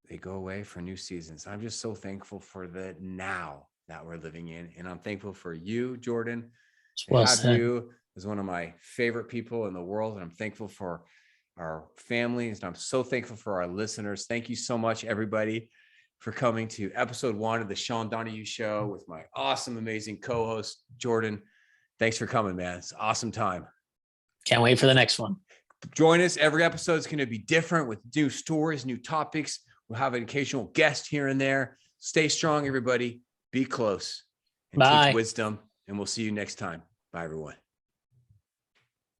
They go away for new seasons. I'm just so thankful for the now that we're living in. And I'm thankful for you, Jordan. You as one of my favorite people in the world. And I'm thankful for our families. And I'm so thankful for our listeners. Thank you so much, everybody, for coming to episode 1 of the Sean Donohue Show with my awesome, amazing co-host, Jordan. Thanks for coming, man. It's an awesome time. Can't wait for the next one. Join us. Every episode is going to be different with new stories, new topics. We'll have an occasional guest here and there. Stay strong, everybody. be close, and teach Bye. wisdom. And we'll see you next time. Bye, everyone.